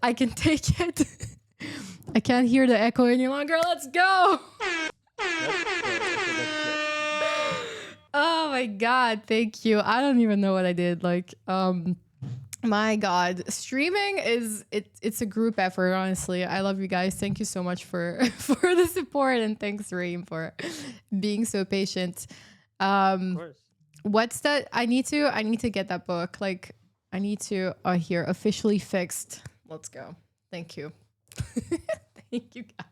I can take it. I can't hear the echo any longer. Let's go. Oh my god, thank you. I don't even know what I did. Like, my god, streaming it's a group effort, honestly. I love you guys. Thank you so much for for the support, and thanks Rahim for being so patient. Of Um course. what's that? I need to get that book. Like, I need to here officially fixed. Let's go. Thank you. Thank you guys.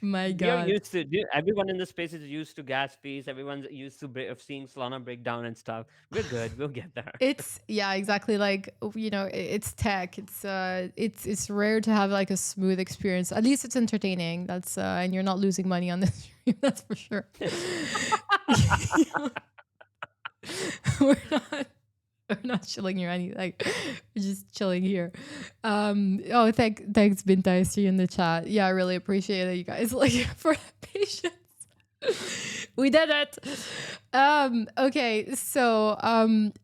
My We are god. used to everyone in the space is used to gas fees. Everyone's used to of seeing Solana break down and stuff. We're good. We'll get there. It's yeah, exactly. Like, it's tech. It's rare to have like a smooth experience. At least it's entertaining. That's and you're not losing money on this stream. That's for sure. we're not we're not chilling here any like we're just chilling here. Oh, thanks Binta. I see you in the chat. Yeah, I really appreciate it, you guys, like, for the patience. We did it. Okay, so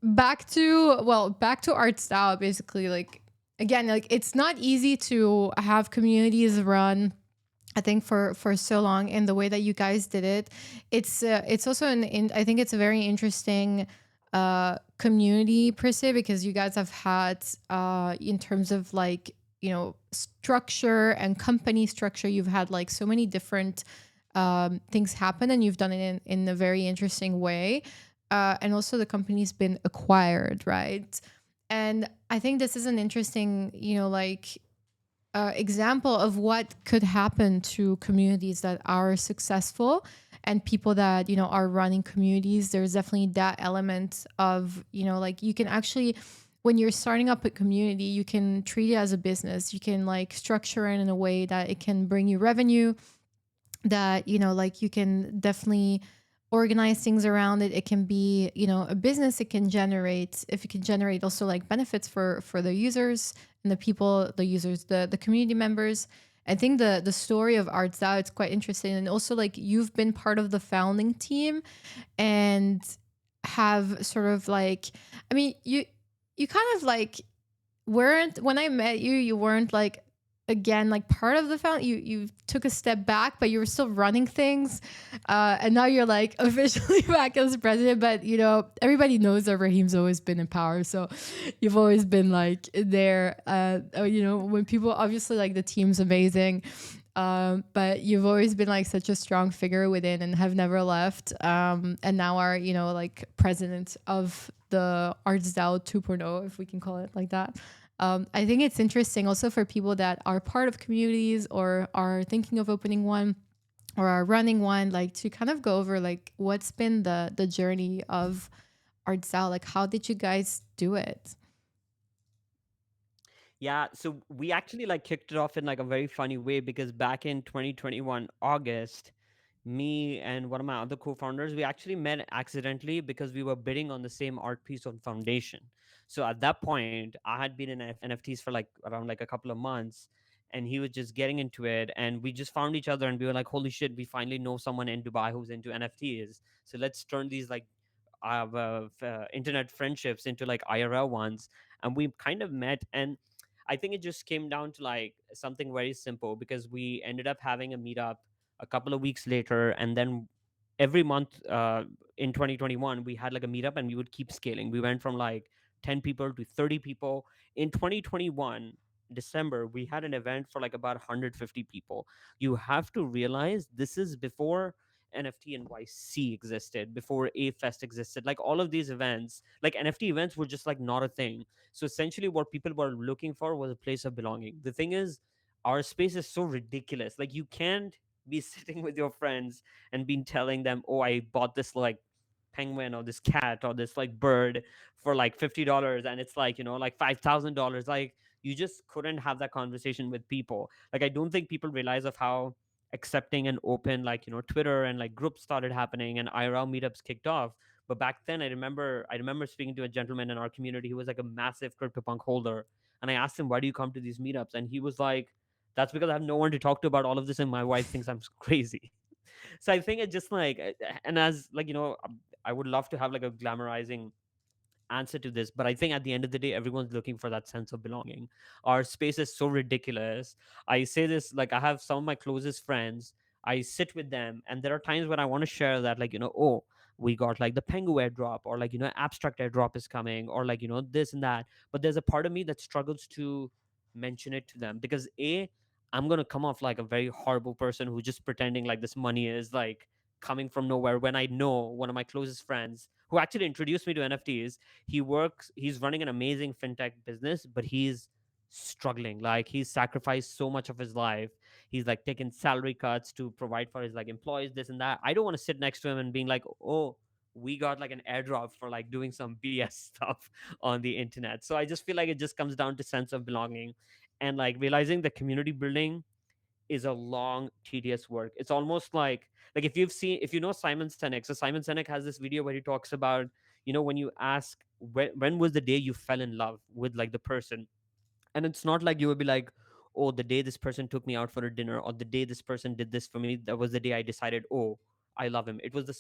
back to Arts DAO. Basically, like, again, like, it's not easy to have communities run, I think, for so long, and the way that you guys did it, it's also I think it's a very interesting community per se, because you guys have had in terms of, like, structure and company structure, you've had like so many different things happen, and you've done it in a very interesting way. And also the company's been acquired, right? And I think this is an interesting, like, example of what could happen to communities that are successful, and people that are running communities. There's definitely that element of, like, you can actually, when you're starting up a community, you can treat it as a business. You can, like, structure it in a way that it can bring you revenue, that like, you can definitely organize things around it. It can be, a business. It can generate, if you can generate also, like, benefits for the users and the people, the users, the community members. I think the story of Arts DAO, it's quite interesting. And also, like, you've been part of the founding team, and have sort of, like, I mean, you kind of, like, weren't, when I met you, you weren't, like, again, like, part of the found, you took a step back, but you were still running things, and now you're, like, officially back as president. But everybody knows that Rahim's always been in power, so you've always been, like, there. When people, obviously, like, the team's amazing, but you've always been, like, such a strong figure within, and have never left, and now are, like, president of the Arts DAO 2.0, if we can call it like that. I think it's interesting also for people that are part of communities, or are thinking of opening one, or are running one, like, to kind of go over, like, what's been the journey of Arts DAO. Like, how did you guys do it? Yeah, so we actually like kicked it off in like a very funny way, because back in 2021 August, me and one of my other co-founders, we actually met accidentally because we were bidding on the same art piece on Foundation. So at that point, I had been in NFTs for like around like a couple of months, and he was just getting into it, and we just found each other, and we were like, holy shit, we finally know someone in Dubai who's into NFTs. So let's turn these like internet friendships into like IRL ones. And we kind of met, and I think it just came down to like something very simple, because we ended up having a meetup a couple of weeks later, and then every month in 2021 we had like a meetup, and we would keep scaling. We went from like 10 people to 30 people. In 2021 December, we had an event for like about 150 people. You have to realize this is before NFT NYC existed, before A Fest existed. Like all of these events, like NFT events, were just like not a thing. So essentially, what people were looking for was a place of belonging. The thing is, our space is so ridiculous. Like, you can't be sitting with your friends and been telling them, "Oh, I bought this like penguin or this cat or this like bird for like $50, and it's like like $5,000." Like, you just couldn't have that conversation with people. Like, I don't think people realize of how accepting and open like Twitter and like groups started happening, and IRL meetups kicked off. But back then, I remember speaking to a gentleman in our community who was like a massive CryptoPunk holder, and I asked him, "Why do you come to these meetups?" And he was like, "That's because I have no one to talk to about all of this, and my wife thinks I'm crazy." So I think it just like, and as like I would love to have like a glamorizing answer to this, but I think at the end of the day, everyone's looking for that sense of belonging. Our space is so ridiculous. I say this, like, I have some of my closest friends. I sit with them, and there are times when I want to share that, like, oh, we got like the Pengu airdrop, or like, abstract airdrop is coming, or like, this and that. But there's a part of me that struggles to mention it to them because I'm gonna come off like a very horrible person who's just pretending like this money is like coming from nowhere, when I know one of my closest friends who actually introduced me to NFTs, he's running an amazing fintech business, but he's struggling. Like, he's sacrificed so much of his life. He's like taking salary cuts to provide for his like employees, this and that. I don't want to sit next to him and being like, oh, we got like an airdrop for like doing some BS stuff on the internet. So I just feel like it just comes down to sense of belonging, and like realizing the community building is a long, tedious work. It's almost like if you know Simon Sinek. So Simon Sinek has this video where he talks about, when you ask when was the day you fell in love with like the person, and it's not like you would be like, oh, the day this person took me out for a dinner, or the day this person did this for me, that was the day I decided, oh, I love him. It was the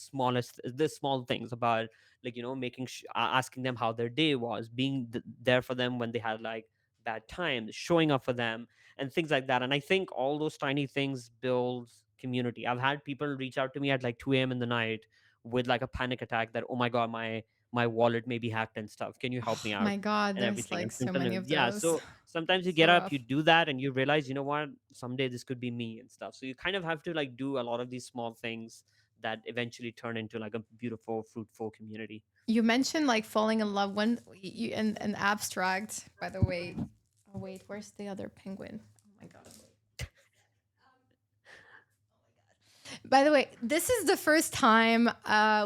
small things about, like, asking them how their day was, being there for them when they had like bad times, showing up for them, and things like that. And I think all those tiny things build community. I've had people reach out to me at like 2 a.m. in the night with like a panic attack that, oh my god, my wallet may be hacked and stuff, can you help me out, My God, and there's everything. like And so many sometimes, of yeah, those. so sometimes you So get up, you rough. do that, and you realize, what, someday this could be me and stuff. So you kind of have to like do a lot of these small things that eventually turn into like a beautiful, fruitful community. You mentioned like falling in love when you and an abstract, by the way. Oh wait, where's the other penguin? Oh my god. By the way, this is the first time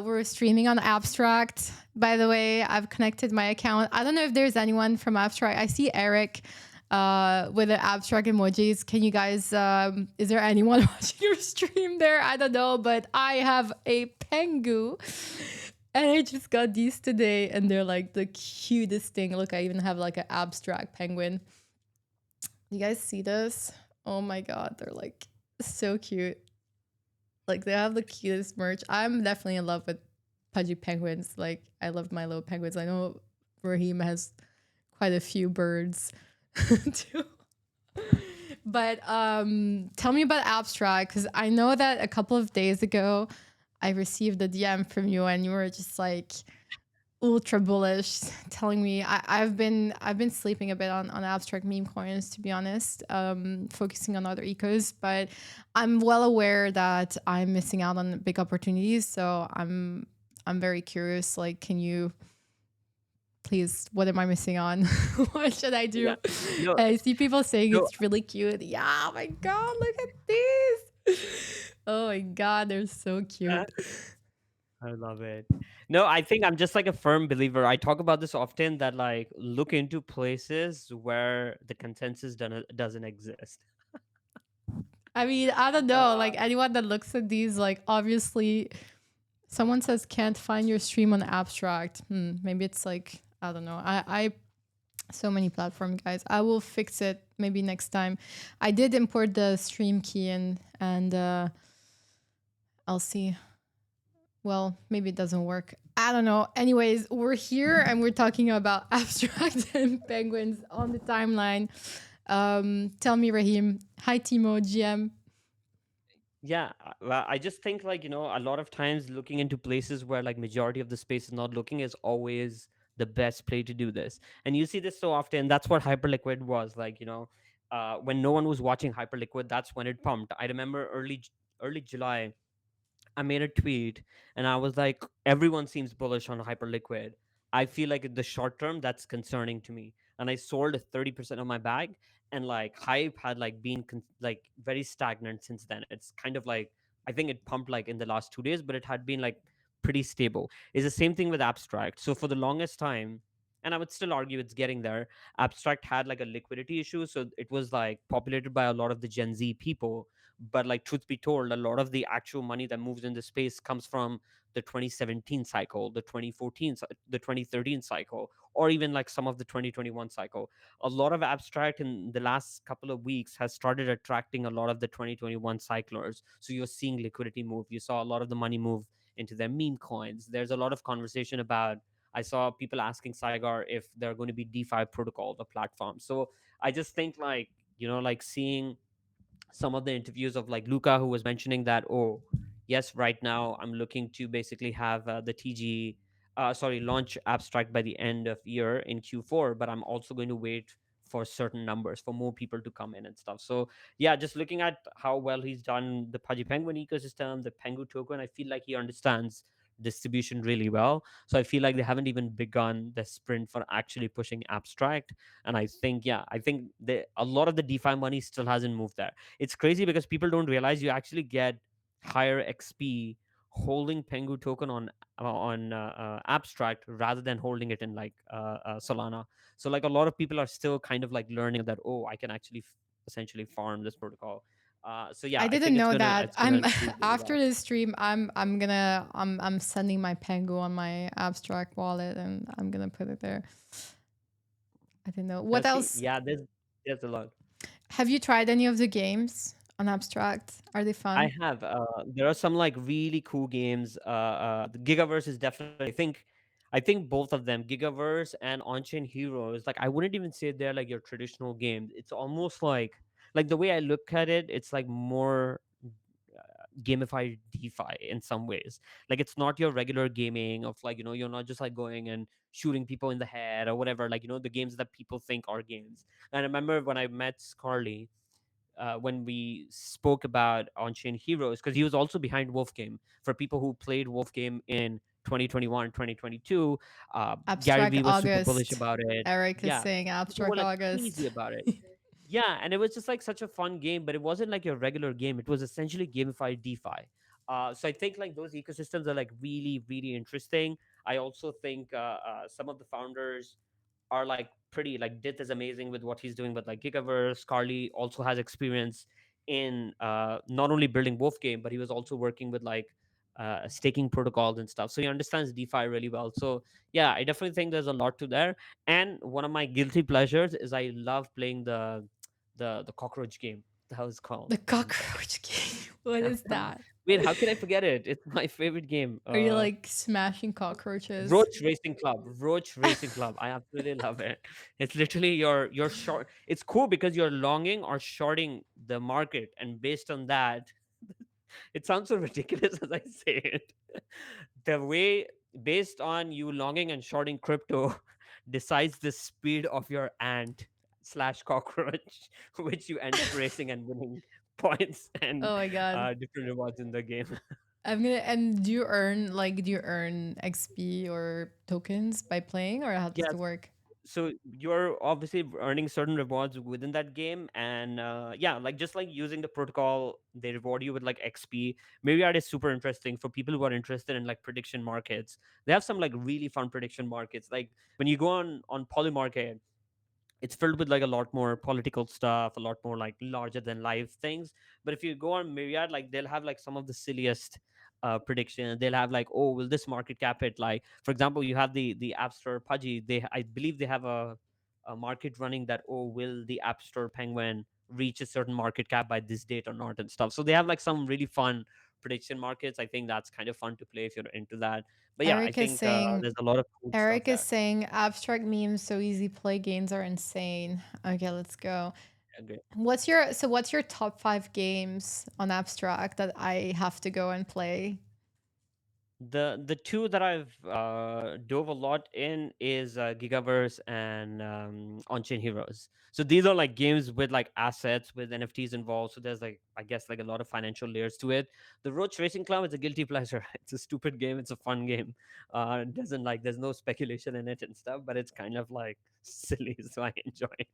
we're streaming on Abstract. By the way, I've connected my account. I don't know if there's anyone from Abstract. I see Eric with the Abstract emojis. Can you guys, is there anyone watching your stream there? I don't know, but I have a Pengu. And I just got these today, and they're like the cutest thing. Look, I even have like an Abstract penguin. You guys see this? Oh my god, they're like so cute. Like they have the cutest merch. I'm definitely in love with pudgy penguins. Like I love my little penguins. I know Rahim has quite a few birds too. But tell me about Abstract, because I know that a couple of days ago I received a DM from you and you were just like ultra bullish, telling me I've been sleeping a bit on abstract meme coins, to be honest, focusing on other ecos, but I'm well aware that I'm missing out on big opportunities. So I'm very curious. Like, can you please? What am I missing on? What should I Yeah. do? No, And I see people saying no, it's really cute. Yeah. Oh my god, look at these. Oh my god, they're so uh, cute. I love it. No, I think I'm just like a firm believer. I talk about this often, that like look into places where the consensus doesn't exist. I mean, I don't know. Uh, Like anyone that looks at these, like obviously, someone says can't find your stream on abstract. Maybe it's like I don't know. I so many platform guys. I will fix it maybe next time. I did import the stream key in, and I'll see. Well, maybe it doesn't work. I don't know. Anyways, we're here and we're talking about abstract and penguins on the timeline. Tell me, Rahim. Hi, Timo, GM. Yeah, well, I just think, like, a lot of times looking into places where like majority of the space is not looking is always the best play to do this. And you see this so often. That's what Hyperliquid was like, when no one was watching Hyperliquid, that's when it pumped. I remember early July, I made a tweet and I was like, everyone seems bullish on Hyperliquid. I feel like in the short term, that's concerning to me. And I sold 30% of my bag, and like hype had like been like very stagnant since then. It's kind of like, I think it pumped like in the last 2 days, but it had been like pretty stable. It's the same thing with Abstract. So for the longest time, and I would still argue it's getting there, Abstract had like a liquidity issue. So it was like populated by a lot of the Gen Z people, but like truth be told, a lot of the actual money that moves in the space comes from the 2017 cycle, the 2014, the 2013 cycle, or even like some of the 2021 cycle. A lot of Abstract in the last couple of weeks has started attracting a lot of the 2021 cyclers. So you're seeing liquidity move. You saw a lot of the money move into their meme coins. There's a lot of conversation about I saw people asking Saigar if there are going to be DeFi protocols or platforms. So I just think like, like seeing some of the interviews of like Luca, who was mentioning that, oh, yes, right now I'm looking to basically have the TG, launch abstract by the end of year in Q4, but I'm also going to wait for certain numbers for more people to come in and stuff. So yeah, just looking at how well he's done the Pudgy Penguin ecosystem, the Pengu token, I feel like he understands distribution really well. So I feel like they haven't even begun the sprint for actually pushing abstract. And I think, yeah, I think a lot of the DeFi money still hasn't moved there. It's crazy because people don't realize you actually get higher XP holding Pengu token on abstract rather than holding it in like Solana. So like a lot of people are still kind of like learning that, oh, I can actually essentially farm this protocol. So yeah, I I didn't think know that. it's gonna I'm improve really after well. this stream, I'm sending my Pengu on my abstract wallet, and I'm gonna put it there. I didn't know. What See, else? yeah, there's a lot. Have you tried any of the games on abstract? Are they I fun? have. There are some like really cool games. The Gigaverse is definitely. I think both of them, Gigaverse and On-Chain Heroes. Like I wouldn't even say they're like your traditional games. It's almost like the way I look at it. It's like more gamified DeFi in some ways. Like it's not your regular gaming of like you're not just like going and shooting people in the head or whatever. Like the games that people think are games. And I remember when I met Scarly, when we spoke about on-chain heroes, because he was also behind Wolf Game. For people who played Wolf Game in 2021, 2022, Gary Abstract Vee was super bullish August. about it. Eric is Yeah, saying people were Abstract like August. crazy about it. Yeah, and it was just like such a fun game, but it wasn't like your regular game. It was essentially gamified DeFi. So I think like those ecosystems are like really, really interesting. I also think some of the founders are like pretty like Dith is amazing with what he's doing with like Gigaverse. Carly also has experience in not only building Wolf Game, but he was also working with like staking protocols and stuff. So he understands DeFi really well. So yeah, I definitely think there's a lot to there. And one of my guilty pleasures is I love playing the cockroach game. That was called. The cockroach game. What is that? Wait, how can I forget it? It's my favorite game. Are you like smashing cockroaches? Roach Racing Club. I absolutely love it. It's literally your short. It's cool because you're longing or shorting the market, and based on that, it sounds so ridiculous as I say it. The way based on you longing and shorting crypto decides the speed of your ant slash cockroach, which you end up racing and winning points and Oh my god. different rewards in the game. I'm gonna and do you earn XP or tokens by playing, or how does Yeah, it work? so you're obviously earning certain rewards within that game, and yeah, like just like using the protocol, they reward you with like XP. Myriad is super interesting for people who are interested in like prediction markets. They have some like really fun prediction markets. Like when you go on Polymarket, it's filled with like a lot more political stuff, a lot more like larger than life things. But if you go on Myriad, like they'll have like some of the silliest predictions. They'll have like, oh, will this market cap it? Like, for example, you have the App Store Pudgy. I believe they have a market running that, oh, will the App Store Penguin reach a certain market cap by this date or not and stuff. So they have like some really fun prediction markets. I think that's kind of fun to play if you're into that. But yeah, I Eric is think saying there's a lot of cool stuff Eric is there. saying abstract memes so easy play games are insane. Okay, let's go. Agree. What's your top 5 games on abstract that I have to go and play? The two that I've dove a lot in is Gigaverse and On-Chain Heroes. So these are like games with like assets with NFTs involved. So there's like I guess like a lot of financial layers to it. The Roach Racing Club is a guilty pleasure. It's a stupid game. It's a fun game. It doesn't like there's no speculation in it and stuff, but it's kind of like silly, so I enjoy it.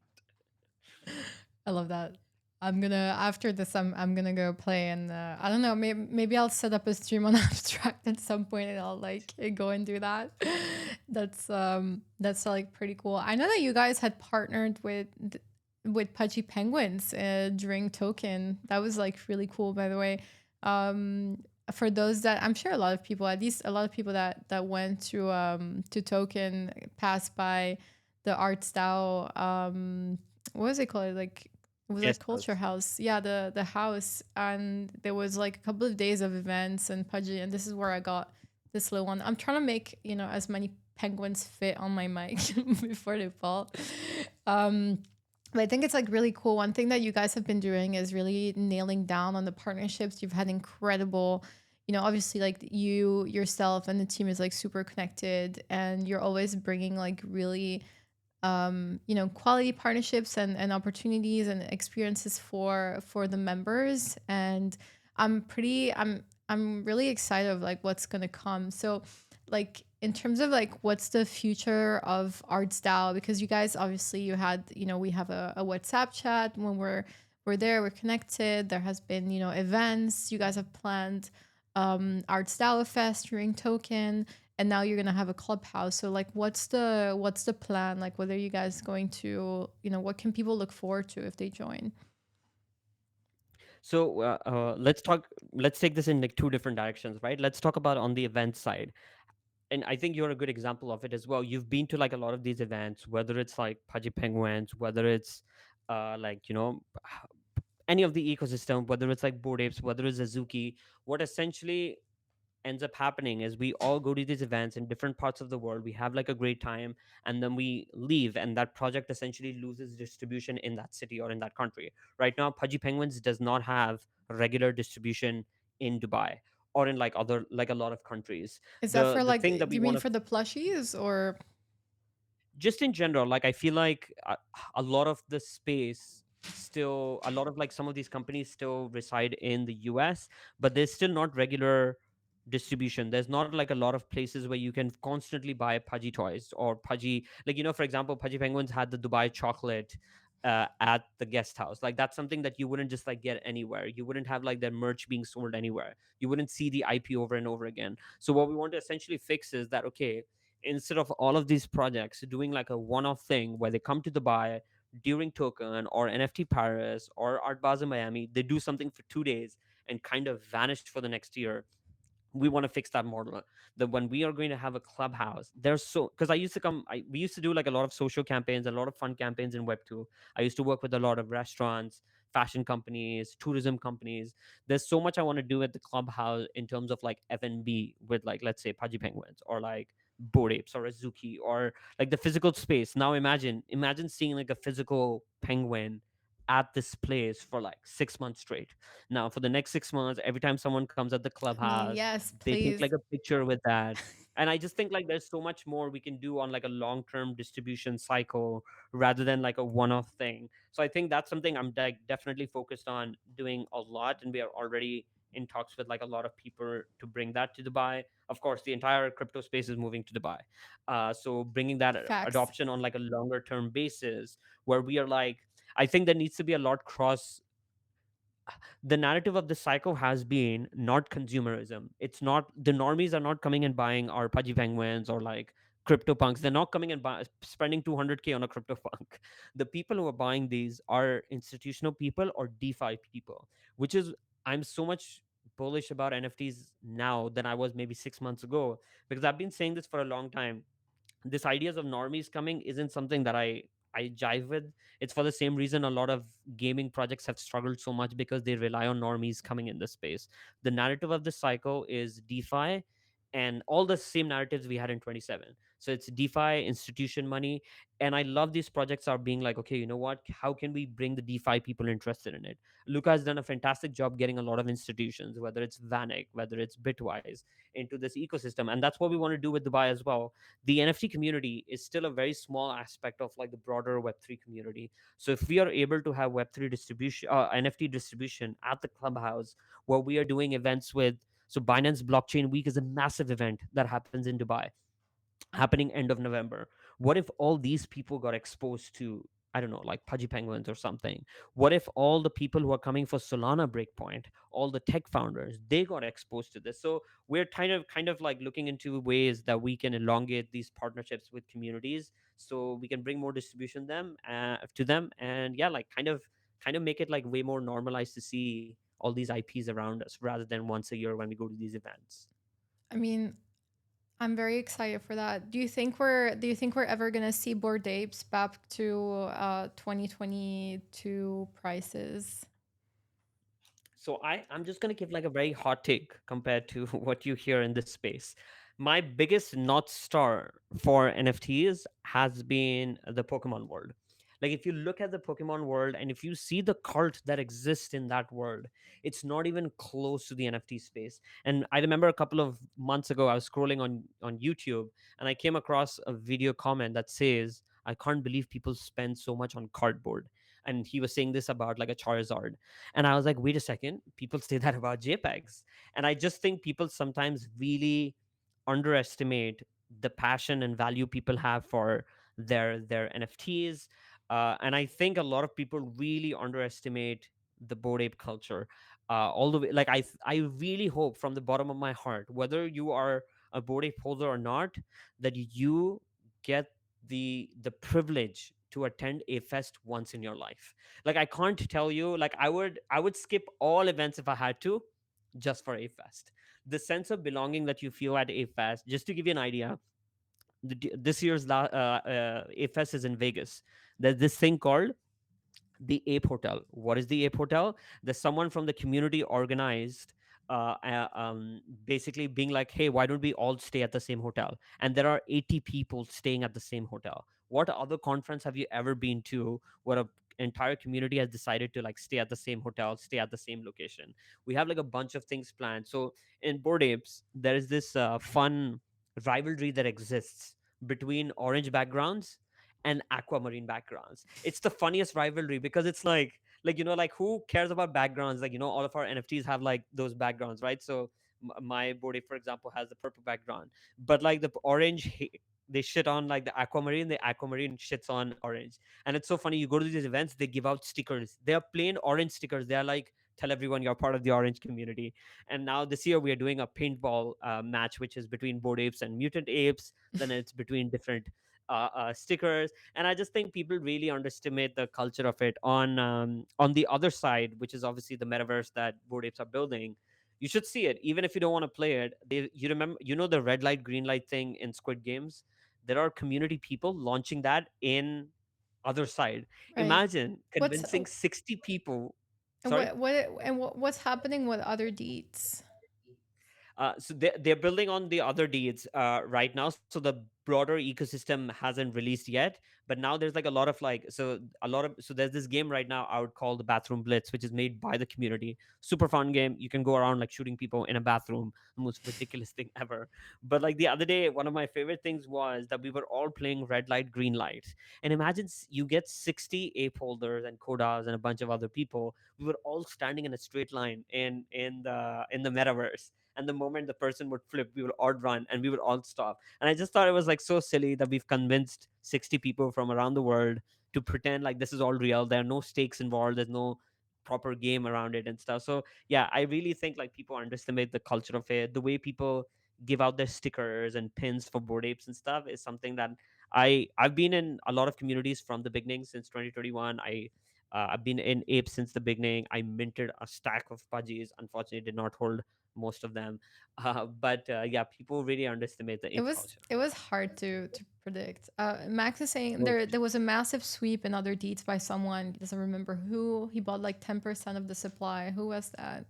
I love that. I'm gonna after this. I'm gonna go play, and I don't know. Maybe I'll set up a stream on abstract at some point, and I'll like go and do that. That's like pretty cool. I know that you guys had partnered with Pudgy Penguins during Token. That was like really cool, by the way. For those that I'm sure a lot of people, at least a lot of people that went to Token passed by the Arts DAO. What was it called? Like it was like Guest culture house. house. Yeah, the house, and there was like a couple of days of events and Pudgy, and this is where I got this little one. I'm trying to make as many penguins fit on my mic before they fall. Um, but I think it's like really cool. One thing that you guys have been doing is really nailing down on the partnerships. You've had incredible, obviously like you yourself and the team is like super connected, and you're always bringing like really quality partnerships and opportunities and experiences for the members. And I'm really excited of like what's gonna come. So like in terms of like what's the future of Arts DAO, because you guys obviously you had, we have a WhatsApp chat when we're there, we're connected. There has been, events. You guys have planned Arts DAO Fest during Token, and now you're gonna have a clubhouse. So like what's the plan? Like what are you guys going to, what can people look forward to if they join? So let's take this in like two different directions, right? Let's talk about on the event side. And I think you're a good example of it as well. You've been to like a lot of these events, whether it's like Pudgy Penguins, whether it's like, any of the ecosystem, whether it's like Bored Apes, whether it's Azuki. What essentially ends up happening is we all go to these events in different parts of the world, we have like a great time, and then we leave, and that project essentially loses distribution in that city or in that country. Right now Pudgy Penguins does not have regular distribution in Dubai or in like other, like a lot of countries. Is that The for like, thing that do we you mean want to, for the plushies or? just in general, like I feel like a lot of the space still, a lot of like some of these companies still reside in the US, but there's still not regular distribution. There's not like a lot of places where you can constantly buy Pudgy toys or Pudgy, like, for example, Pudgy Penguins had the Dubai chocolate at the guest house. Like that's something that you wouldn't just like get anywhere. You wouldn't have like their merch being sold anywhere. You wouldn't see the IP over and over again. So what we want to essentially fix is that, okay, instead of all of these projects doing like a one-off thing where they come to Dubai during Token or NFT Paris or Art Basel Miami, they do something for 2 days and kind of vanish for the next year. We want to fix that model, that when we are going to have a clubhouse, there's so, because we used to do like a lot of social campaigns, a lot of fun campaigns in Web 2. I used to work with a lot of restaurants, fashion companies, tourism companies. There's so much I want to do at the clubhouse in terms of like F&B with like, let's say, Pudgy Penguins or like Bored Apes or Azuki or like the physical space. Now imagine seeing like a physical penguin at this place for like 6 months straight. Now, for the next 6 months, every time someone comes at the I mean, clubhouse, yes, they take please. like a picture with that. And I just think like there's so much more we can do on like a long-term distribution cycle rather than like a one-off thing. So I think that's something I'm like definitely focused on doing a lot, and we are already in talks with like a lot of people to bring that to Dubai. Of course, the entire crypto space is moving to Dubai, so bringing that Facts. adoption on like a longer term basis, where we are like, I think there needs to be a lot cross. The narrative of the cycle has been not consumerism. It's not, the normies are not coming and buying our Pudgy Penguins or like crypto punks. They're not coming and spending 200K on a crypto punk. The people who are buying these are institutional people or DeFi people, which is, I'm so much bullish about NFTs now than I was maybe 6 months ago, because I've been saying this for a long time. This ideas of normies coming isn't something that I jive with. It's for the same reason a lot of gaming projects have struggled so much, because they rely on normies coming in this space. The narrative of this cycle is DeFi and all the same narratives we had in 27. So it's DeFi, institution money. And I love these projects are being like, okay, you know what? How can we bring the DeFi people interested in it? Luca has done a fantastic job getting a lot of institutions, whether it's Vanek, whether it's Bitwise, into this ecosystem. And that's what we want to do with Dubai as well. The NFT community is still a very small aspect of like the broader Web3 community. So if we are able to have Web3 distribution, NFT distribution at the clubhouse, where we are doing events with, so Binance Blockchain Week is a massive event that happens in Dubai, happening end of November. What if all these people got exposed to, I don't know, like Pudgy Penguins or something? What if all the people who are coming for Solana Breakpoint, all the tech founders, they got exposed to this? So we're kind of like looking into ways that we can elongate these partnerships with communities, so we can bring more distribution to them, and yeah, like kind of make it like way more normalized to see all these IPs around us rather than once a year when we go to these events. I mean, I'm very excited for that. Do you think we're ever gonna see Bored Apes back to 2022 prices? So I'm just gonna give like a very hot take compared to what you hear in this space. My biggest North Star for NFTs has been the Pokemon world. Like, if you look at the Pokemon world and if you see the cult that exists in that world, it's not even close to the NFT space. And I remember a couple of months ago, I was scrolling on YouTube and I came across a video comment that says, "I can't believe people spend so much on cardboard." And he was saying this about like a Charizard. And I was like, wait a second, people say that about JPEGs. And I just think people sometimes really underestimate the passion and value people have for their NFTs. And I think a lot of people really underestimate the Bored Ape culture. All the way, like I really hope from the bottom of my heart, whether you are a Bored Ape holder or not, that you get the privilege to attend a fest once in your life. Like, I can't tell you, like, I would skip all events if I had to, just for a fest. The sense of belonging that you feel at a fest. Just to give you an idea, this year's a fest is in Vegas. There's this thing called the Ape Hotel. What is the Ape Hotel? There's someone from the community organized, basically being like, hey, why don't we all stay at the same hotel? And there are 80 people staying at the same hotel. What other conference have you ever been to where a entire community has decided to like stay at the same hotel, stay at the same location? We have like a bunch of things planned. So in Board Apes, there is this fun rivalry that exists between orange backgrounds and aquamarine backgrounds. It's the funniest rivalry because it's like, like, who cares about backgrounds? Like, all of our NFTs have like those backgrounds, right? So my body, for example, has the purple background, but like the they shit on like the aquamarine shits on orange. And it's so funny, you go to these events, they give out stickers. They are plain orange stickers. They are like, tell everyone you're part of the orange community. And now this year we are doing a paintball match, which is between Bored Apes and Mutant Apes. Then it's between different stickers. And I just think people really underestimate the culture of it. On the other side, which is obviously the metaverse that Bored Apes are building, you should see it even if you don't want to play it. You remember, the red light green light thing in Squid Games? There are community people launching that in other side. Right. Imagine What's convincing 60 people. and Sorry. what's happening with other deeds? So they're building on the other deeds right now. So the broader ecosystem hasn't released yet, but now there's like a lot of like, so there's this game right now out called the Bathroom Blitz, which is made by the community. Super fun game. You can go around like shooting people in a bathroom, the most ridiculous thing ever. But like the other day, one of my favorite things was that we were all playing red light green light. And imagine you get 60 ape holders and kodas and a bunch of other people. We were all standing in a straight line in the metaverse, and the moment the person would flip, we would all run and we would all stop. And I just thought it was like so silly that we've convinced 60 people from around the world to pretend like this is all real. There are no stakes involved, there's no proper game around it and stuff. So yeah, I really think like people underestimate the culture of it. The way people give out their stickers and pins for Bored Apes and stuff is something that I've been in a lot of communities from the beginning since 2021. I've been in Apes since the beginning. I minted a stack of pudgies. Unfortunately, did not hold most of them. But yeah, people really underestimate the It ape was culture. it was hard to predict. Max is saying Well, there was a massive sweep in other deeds by someone. He doesn't remember who. He bought like 10% of the supply. Who was that?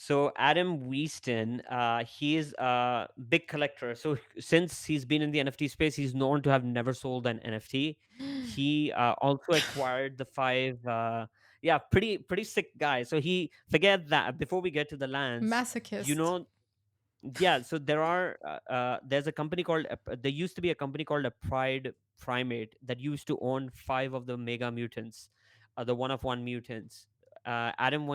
so Adam Weaston, he is a big collector. So since he's been in the NFT space, he's known to have never sold an NFT. He also acquired the five. Yeah, pretty sick guy. So he forget that. Before we get to the lands, you Masochist. know, yeah, so there's a company called there used to be a company called a Pride Primate that used to own five of the mega mutants, the one of one mutants. Adam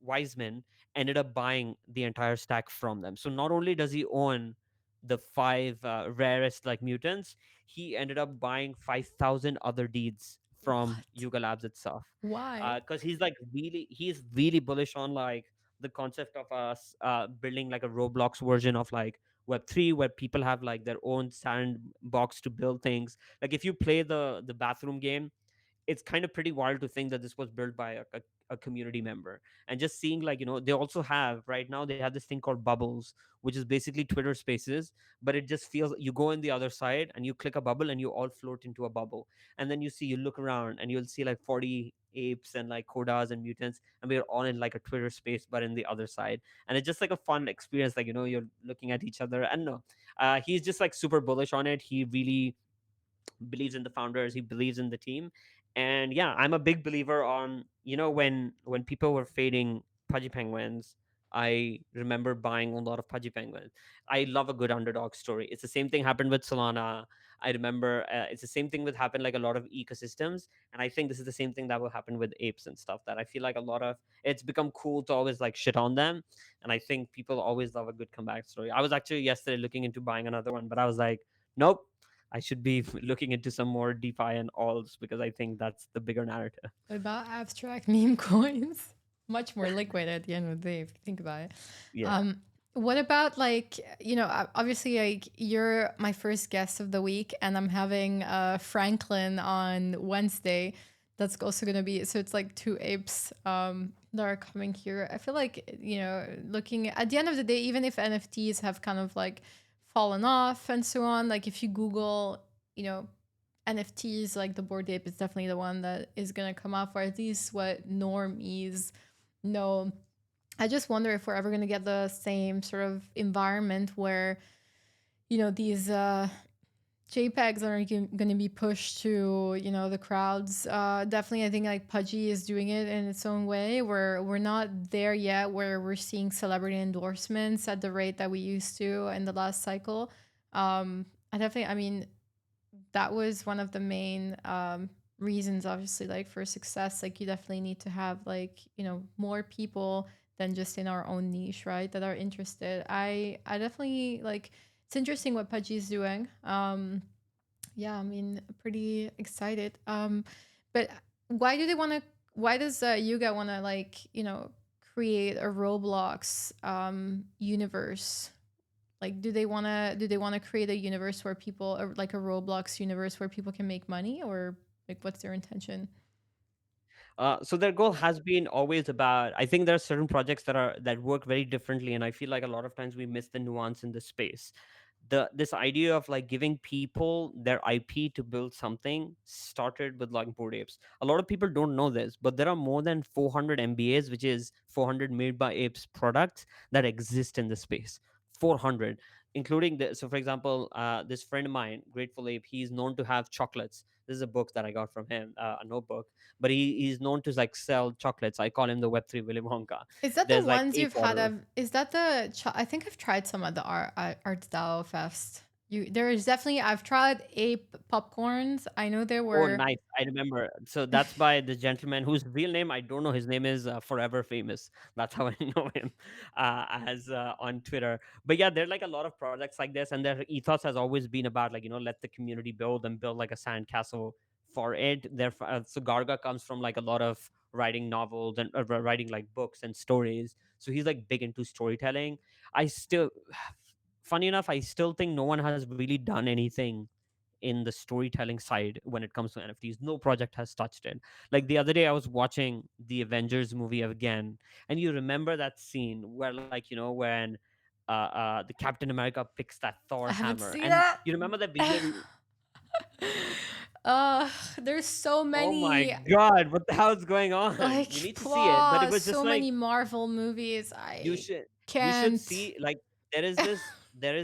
Wiseman ended up buying the entire stack from them. So not only does he own the five rarest like mutants, he ended up buying 5,000 other deeds from What? Yuga Labs itself. Why? Because he's really bullish on like the concept of us building like a Roblox version of like Web3, where people have like their own sandbox to build things. Like if you play the bathroom game, it's kind of pretty wild to think that this was built by a community member. And just seeing like, they also have right now, they have this thing called Bubbles, which is basically Twitter Spaces, but it just feels, you go in the other side and you click a bubble and you all float into a bubble. And then you look around and you'll see like 40 apes and like kodas and mutants, and we are all in like a Twitter space but in the other side. And it's just like a fun experience, like, you're looking at each other. And no, he's just like super bullish on it. He really believes in the founders, he believes in the team. And yeah, I'm a big believer on, when people were fading pudgy penguins, I remember buying a lot of pudgy penguins. I love a good underdog story. It's the same thing happened with Solana. I remember it's the same thing with happened like a lot of ecosystems. And I think this is the same thing that will happen with apes and stuff, that I feel like a lot of it's become cool to always like shit on them. And I think people always love a good comeback story. I was actually yesterday looking into buying another one, but I was like, nope, I should be looking into some more DeFi and alts, because I think that's the bigger narrative. What about abstract meme coins? Much more liquid at the end of the day, if you think about it. Yeah. Um, what about like, obviously like you're my first guest of the week, and I'm having Franklin on Wednesday. That's also gonna be, so it's like two apes that are coming here. I feel like, looking at the end of the day, even if NFTs have kind of like fallen off and so on, like if you Google, you know, NFTs, like the Bored Ape is definitely the one that is gonna come up, or at least what normies know. I just wonder if we're ever gonna get the same sort of environment where, these JPEGs are going to be pushed to, the crowds. Definitely, I think like Pudgy is doing it in its own way. We're not there yet where we're seeing celebrity endorsements at the rate that we used to in the last cycle. I mean, that was one of the main reasons, obviously, like for success. Like you definitely need to have like, more people than just in our own niche, right, that are interested. I definitely like, it's interesting what Pudgy is doing. Yeah, I mean, pretty excited. But why do they want to? Why does Yuga want to like, create a Roblox universe? Like, do they want to create a universe where people, or like a Roblox universe where people can make money, or like what's their intention? So their goal has been always about. I think there are certain projects that work very differently, and I feel like a lot of times we miss the nuance in the space. This idea of like giving people their IP to build something started with like Bored Apes. A lot of people don't know this, but there are more than 400 MBAs, which is 400 made by apes products that exist in the space. 400, including the. So for example, this friend of mine, Grateful Ape, he's known to have chocolates. This is a book that I got from him, a notebook, but he's known to like sell chocolates. I call him the Web3 Willy Wonka. Is that the There's like ones ape you've had water. of? Is that the? I think I've tried some at the Arts DAO Fest. There is definitely, I've tried ape popcorns. I know there Oh, were. nice. I remember. So that's by the gentleman whose real name I don't know. His name is Forever Famous. That's how I know him as on Twitter. But yeah, there are like a lot of projects like this, and their ethos has always been about like let the community build and build like a sandcastle for it. So Garga comes from like a lot of writing novels and writing like books and stories. So he's like big into storytelling. I still, funny enough, I still think no one has really done anything in the storytelling side when it comes to NFTs. No project has touched it. Like the other day, I was watching the Avengers movie again, and you remember that scene where, like, when the Captain America picks that Thor I haven't hammer, seen and that. you remember that visual. There's so Oh my many, god, what the hell is going on? You like, need to see it. But it was just so like many Marvel movies. you I should you should can't. see, like, there's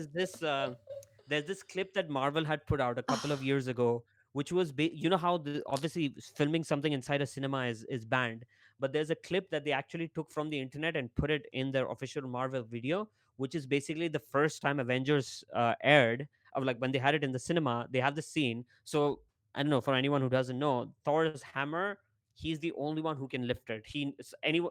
this clip that Marvel had put out a couple of years ago, which was how obviously filming something inside a cinema is banned, but there's a clip that they actually took from the internet and put it in their official Marvel video, which is basically the first time Avengers aired, of like when they had it in the cinema. They have the scene. So I don't know, for anyone who doesn't know, Thor's hammer, he's the only one who can lift it.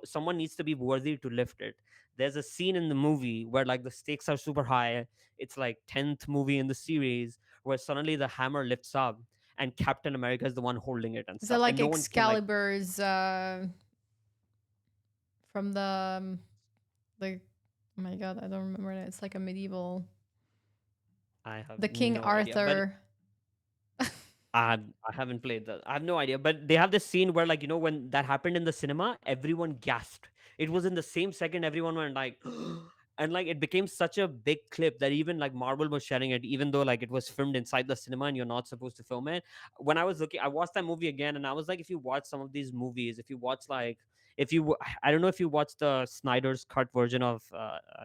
Someone needs to be worthy to lift it. There's a scene in the movie where like the stakes are super high. It's like 10th movie in the series, where suddenly the hammer lifts up and Captain America is the one holding it and Is that stuff, like and no one can like. Excalibur's from the like, oh my god, I don't remember it. It's like a medieval, I have the King no idea, but Arthur. I haven't played that. I have no idea. But they have this scene where, like, when that happened in the cinema, everyone gasped. It was in the same second everyone went like, and like it became such a big clip that even like Marvel was sharing it, even though like it was filmed inside the cinema and you're not supposed to film it. When I was looking, I watched that movie again, and I was like, if you watch some of these movies, if you watch like, if you I don't know if you watched the Snyder's cut version of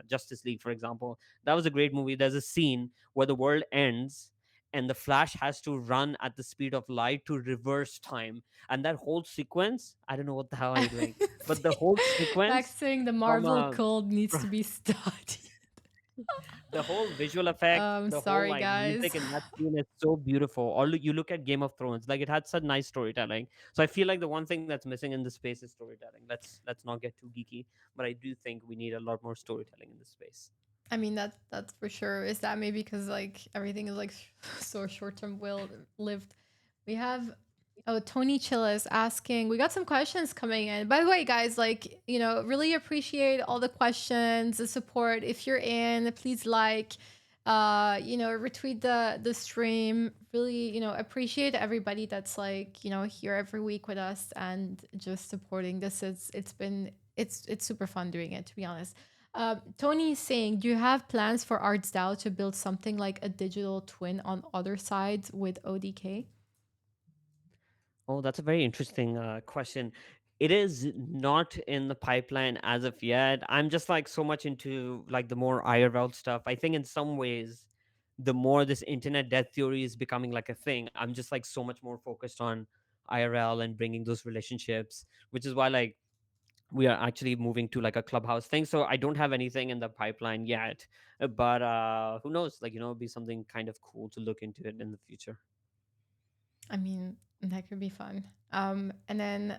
Justice League, for example. That was a great movie. There's a scene where the world ends and the Flash has to run at the speed of light to reverse time, and that whole sequence, I don't know what the hell are you doing, but the whole Max sequence saying the from Marvel code needs to be studied. the whole visual effect, the whole Sorry like guys. music in that scene is so beautiful. Or you look at Game of Thrones, like it had such nice storytelling. So I feel like the one thing that's missing in the space is storytelling. Let's not get too geeky, but I do think we need a lot more storytelling in this space. I mean that's for sure. Is that maybe because like everything is like so short term will lived? We have Tony Chillis asking. We got some questions coming in. By the way, guys, like really appreciate all the questions, the support. If you're in, please retweet the stream. Really, appreciate everybody that's like here every week with us and just supporting this. It's super fun doing it, to be honest. Tony is saying, do you have plans for Arts DAO to build something like a digital twin on other sides with ODK? Oh, that's a very interesting question. It is not in the pipeline as of yet. I'm just like so much into like the more IRL stuff. I think in some ways, the more this internet death theory is becoming like a thing, I'm just like so much more focused on IRL and bringing those relationships, which is why like we are actually moving to like a clubhouse thing. So I don't have anything in the pipeline yet, but who knows? Like it'd be something kind of cool to look into it in the future. I mean, that could be fun. And then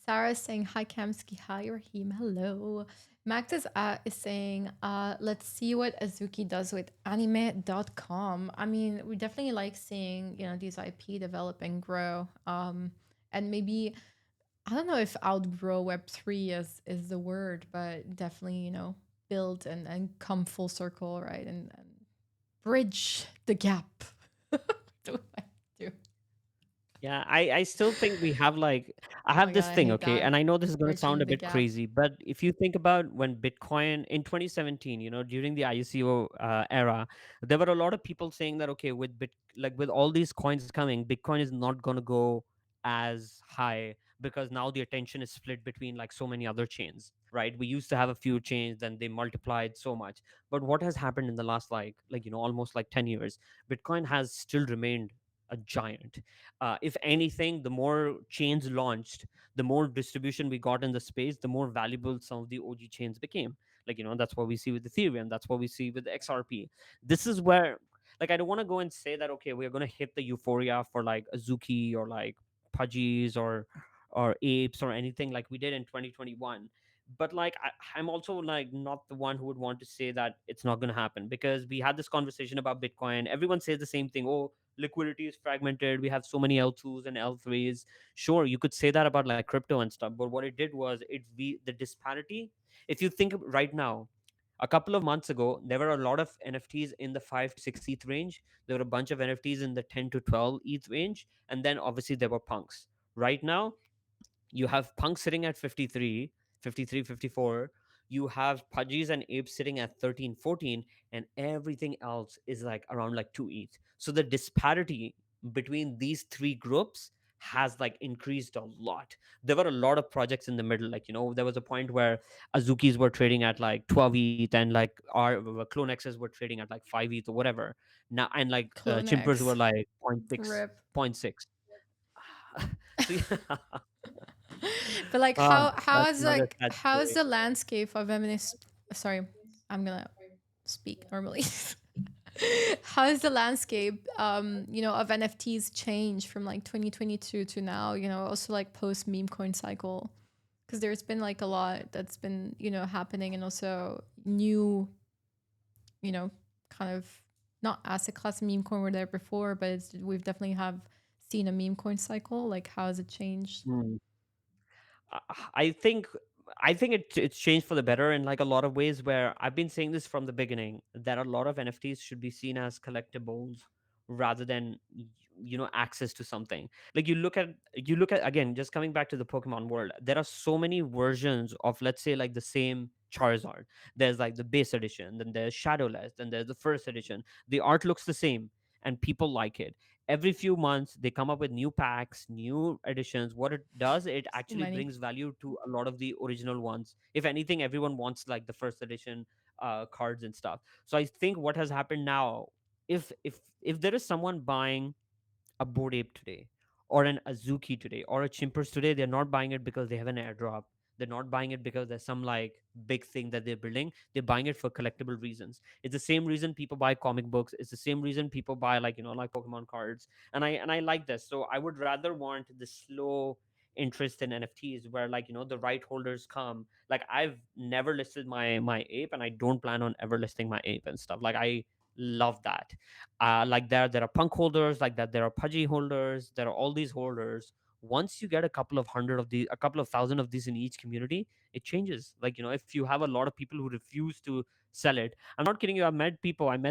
Sarah is saying, hi, Kamsky. Hi, Rahim. Hello. Max is saying, let's see what Azuki does with anime.com. I mean, we definitely like seeing, these IP develop and grow. And maybe, I don't know if outgrow Web3 is the word, but definitely, build and come full circle, right? And bridge the gap. Do I do? Yeah, I still think we have like I Oh my have God, this I thing, hate okay, that. and I know this is going to sound Bridging a the bit gap. crazy, but if you think about when Bitcoin in 2017, during the ICO era, there were a lot of people saying that okay, with all these coins coming, Bitcoin is not going to go as high because now the attention is split between like so many other chains, right? We used to have a few chains, then they multiplied so much. But what has happened in the last almost like 10 years, Bitcoin has still remained a giant. If anything, the more chains launched, the more distribution we got in the space, the more valuable some of the OG chains became. That's what we see with Ethereum. That's what we see with XRP. This is where, like, I don't want to go and say that, okay, we're going to hit the euphoria for like Azuki or like Pudgies or Apes or anything like we did in 2021. But like I'm also like not the one who would want to say that it's not going to happen, because we had this conversation about Bitcoin. Everyone says the same thing. Oh, liquidity is fragmented, we have so many L2s and L3s. Sure, you could say that about like crypto and stuff, but what it did was the disparity. If you think right now, a couple of months ago there were a lot of NFTs in the 5 to 6 ETH range. There were a bunch of NFTs in the 10 to 12 ETH range, and then obviously there were punks. Right now you have punk sitting at 53, 53, 54. You have Pudgies and Apes sitting at 13, 14, and everything else is like around like 2 ETH. So the disparity between these three groups has like increased a lot. There were a lot of projects in the middle. There was a point where Azukis were trading at like 12 ETH, and like our Clonexes were trading at like 5 ETH or whatever. Now, and like Clone Chimpers were X. like point 0.6, Rip. point 0.6. So yeah. But like That's another sad how is story. the landscape of feminist, sorry, I'm gonna speak normally. How is the landscape of NFTs change from like 2022 to now, also like post meme coin cycle? Because there's been like a lot that's been, happening, and also new, you know, kind of not asset class meme coin were there before, but we've definitely have seen a meme coin cycle. Like how has it changed? Hmm. I I think I think it's changed for the better in like a lot of ways. Where I've been saying this from the beginning, that a lot of NFTs should be seen as collectibles rather than access to something. Like you look at again, just coming back to the Pokemon world, there are so many versions of, let's say, like the same Charizard. There's like the base edition, then there's Shadowless, then there's the first edition. The art looks the same and people like it. Every few months they come up with new packs, new editions. What it does, it So actually many. brings value to a lot of the original ones. If anything, everyone wants like the first edition cards and stuff. So I think what has happened now, if there is someone buying a Bored Ape today, or an Azuki today, or a Chimpers today, they're not buying it because they have an airdrop. They're not buying it because there's some like big thing that they're building. They're buying it for collectible reasons. It's the same reason people buy comic books. It's the same reason people buy like like Pokemon cards. And I like this. So I would rather want the slow interest in NFTs where the right holders come. Like I've never listed my ape, and I don't plan on ever listing my ape and stuff. Like I love that. Like there are punk holders, like that there are pudgy holders, there are all these holders. Once you get a couple of thousand of these in each community, it changes. Like if you have a lot of people who refuse to sell it. I'm not kidding you. I met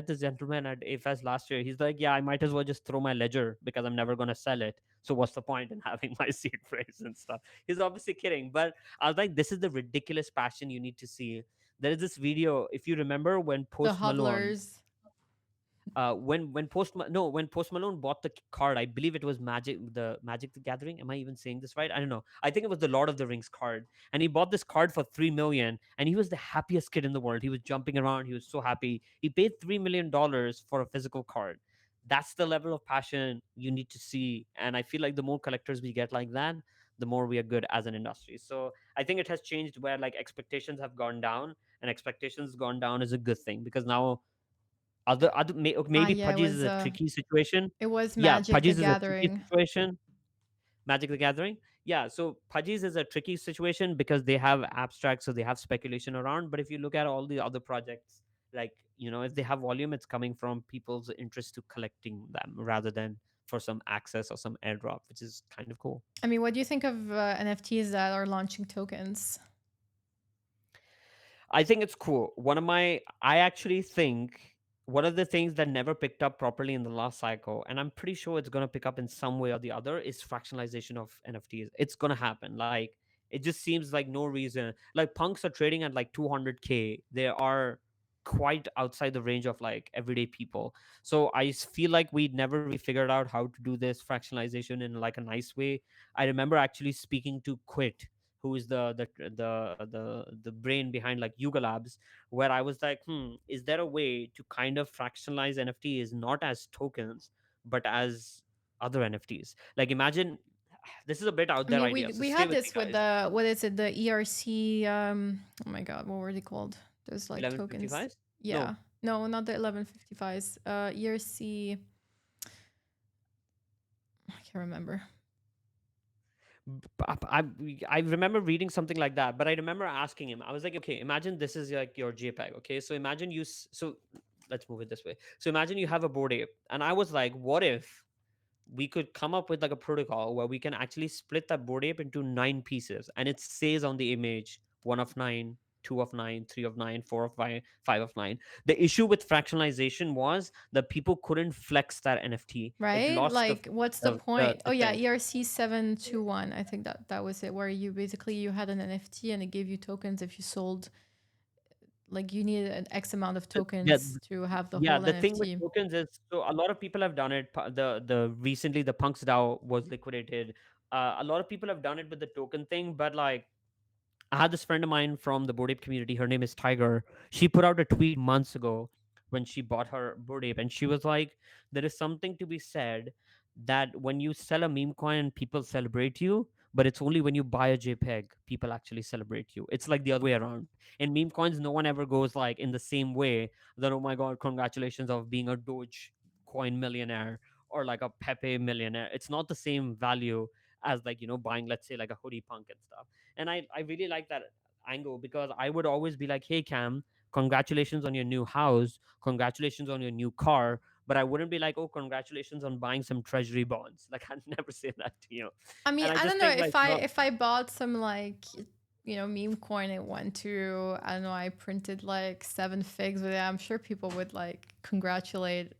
this gentleman at AFS last year. He's like, yeah, I might as well just throw my ledger because I'm never going to sell it. So what's the point in having my seed phrase and stuff? He's obviously kidding, but I was like, this is the ridiculous passion you need to see. There is this video, if you remember, when The Post Malone hodlers. when Post Malone bought the card, I believe it was Magic the Gathering. Am I even saying this right? I don't know. I think it was the Lord of the Rings card, and he bought this card for 3 million, and he was the happiest kid in the world. He was jumping around. He was so happy. He paid $3 million for a physical card. That's the level of passion you need to see, and I feel like the more collectors we get like that, the more we are good as an industry. So I think it has changed where like expectations have gone down, and expectations gone down is a good thing because now Ah, maybe yeah, Pudgies is a tricky situation. it was Yeah, Magic the Pudgies is a tricky Gathering. situation. Magic the Gathering. Yeah, so Pudgies is a tricky situation because they have abstract, so they have speculation around. But if you look at all the other projects, like if they have volume, it's coming from people's interest to collecting them rather than for some access or some airdrop, which is kind of cool. I mean, what do you think of NFTs that are launching tokens? I think it's cool. I actually think one of the things that never picked up properly in the last cycle, and I'm pretty sure it's going to pick up in some way or the other, is fractionalization of NFTs. It's going to happen. Like, it just seems like no reason. Like, punks are trading at like 200K. They are quite outside the range of like everyday people. So feel like we never really figured out how to do this fractionalization in like a nice way. I remember actually speaking to Quit, who is the brain behind like Yuga Labs, where I was like, is there a way to kind of fractionalize NFTs not as tokens but as other NFTs? Like imagine, this is a bit out I there mean, idea, so we stay had with me, this with guys. the what is it? The ERC. Oh my god, what were they called? Those like tokens. 1155? Yeah. No. No, not the 1155s. ERC. I can't remember. I remember reading something like that, but I remember asking him. I was like, okay, imagine this is like your JPEG. Okay, so imagine so let's move it this way. So imagine you have a Bored Ape, and I was like, what if we could come up with like a protocol where we can actually split that Bored Ape into 9 pieces, and it says on the image 1 of 9, 2 of 9, 3 of 9, 4 of 5, 5 of 9. The issue with fractionalization was that people couldn't flex that NFT. It Right? lost Like, what's the the the, point? Oh the yeah, thing. ERC 721. I think that was it. Where you basically you had an NFT and it gave you tokens if you sold. Like, you needed an X amount of Yeah, tokens to have the yeah. whole The thing with NFT. tokens is, so a lot of people have done it. The recently the Punks DAO was liquidated. A lot of people have done it with the token thing, but like I had this friend of mine from the Bored Ape community. Her name is Tiger. She put out a tweet months ago when she bought her Bored Ape, and she was like, "There is something to be said that when you sell a meme coin, people celebrate you, but it's only when you buy a JPEG people actually celebrate you. It's like the other way around. In meme coins, no one ever goes like in the same way that oh my god, congratulations of being a Doge coin millionaire or like a Pepe millionaire. It's not the same value as like buying, let's say, like a hoodie punk and stuff. And I really like that angle because I would always be like, hey Cam, congratulations on your new house, congratulations on your new car, but I wouldn't be like, oh, congratulations on buying some treasury bonds. Like I'd never say that to you. I mean, And I I don't just know think if like, I no. if I bought some like meme coin and went to, I don't know, I printed like 7 figs with it. I'm sure people would like congratulate.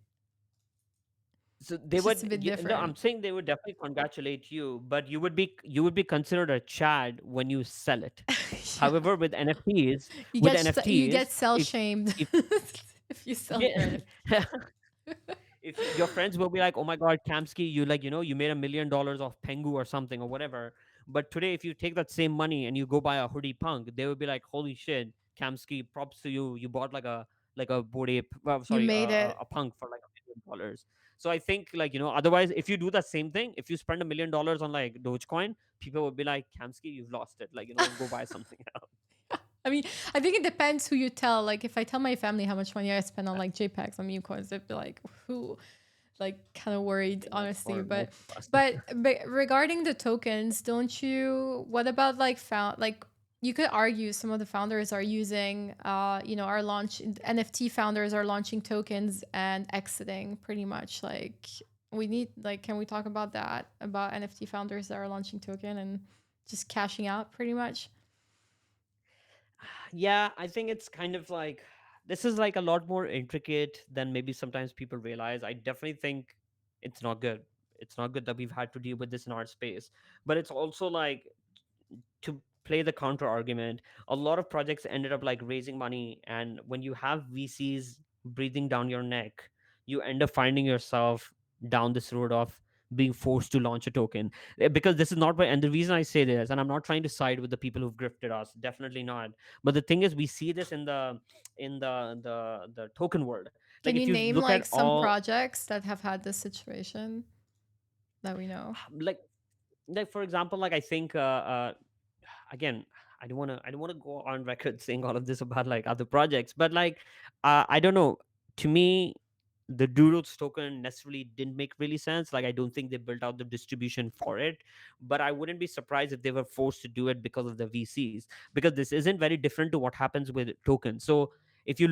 So they It's just a would bit no, I'm different. saying they would definitely congratulate you, but you would be considered a Chad when you sell it. Yeah. However, with NFTs, You get cell if shamed if if you sell your yeah, NFT. if your friends will be like, "Oh my God, Kamsky, you like, you made $1 million off Pengu or something or whatever." But today, if you take that same money and you go buy a hoodie punk, they will be like, "Holy shit, Kamsky, props to you. You bought like a board ape, well, You sorry, made it. a punk for like $1 million." So I think like otherwise, if you do the same thing, if you spend $1 million on like Dogecoin, people will be like, "Kamsky, you've lost it. Like go buy something else." I mean, I think it depends who you tell. Like, if I tell my family how much money I spend on like JPEGs on meme coins, they'd be like, "Who?" Like, kind of worried, Yeah, that's honestly. that's But, busted. but regarding the tokens, don't you? What about like found like? You could argue some of the founders are using, are launch NFT founders are launching tokens and exiting pretty much. Like, we need like, can we talk about that? About NFT founders that are launching token and just cashing out pretty much? Yeah, I think it's kind of like this is like a lot more intricate than maybe sometimes people realize. I definitely think it's not good. It's not good that we've had to deal with this in our space. But it's also like to play the counter argument, a lot of projects ended up like raising money, and when you have VCs breathing down your neck, you end up finding yourself down this road of being forced to launch a token. Because this is not by, and the reason I say this, and I'm not trying to side with the people who've grifted us, definitely not, but the thing is we see this in the token world. Like Can if you you name look like at some all projects that have had this situation that we know? like for example, like I think again, I don't want to go on record saying all of this about like other projects, but like I don't know, to me the doodles token necessarily didn't make really sense. Like I don't think they built out the distribution for it, but I wouldn't be surprised if they were forced to do it because of the VCs, because this isn't very different to what happens with tokens. So if you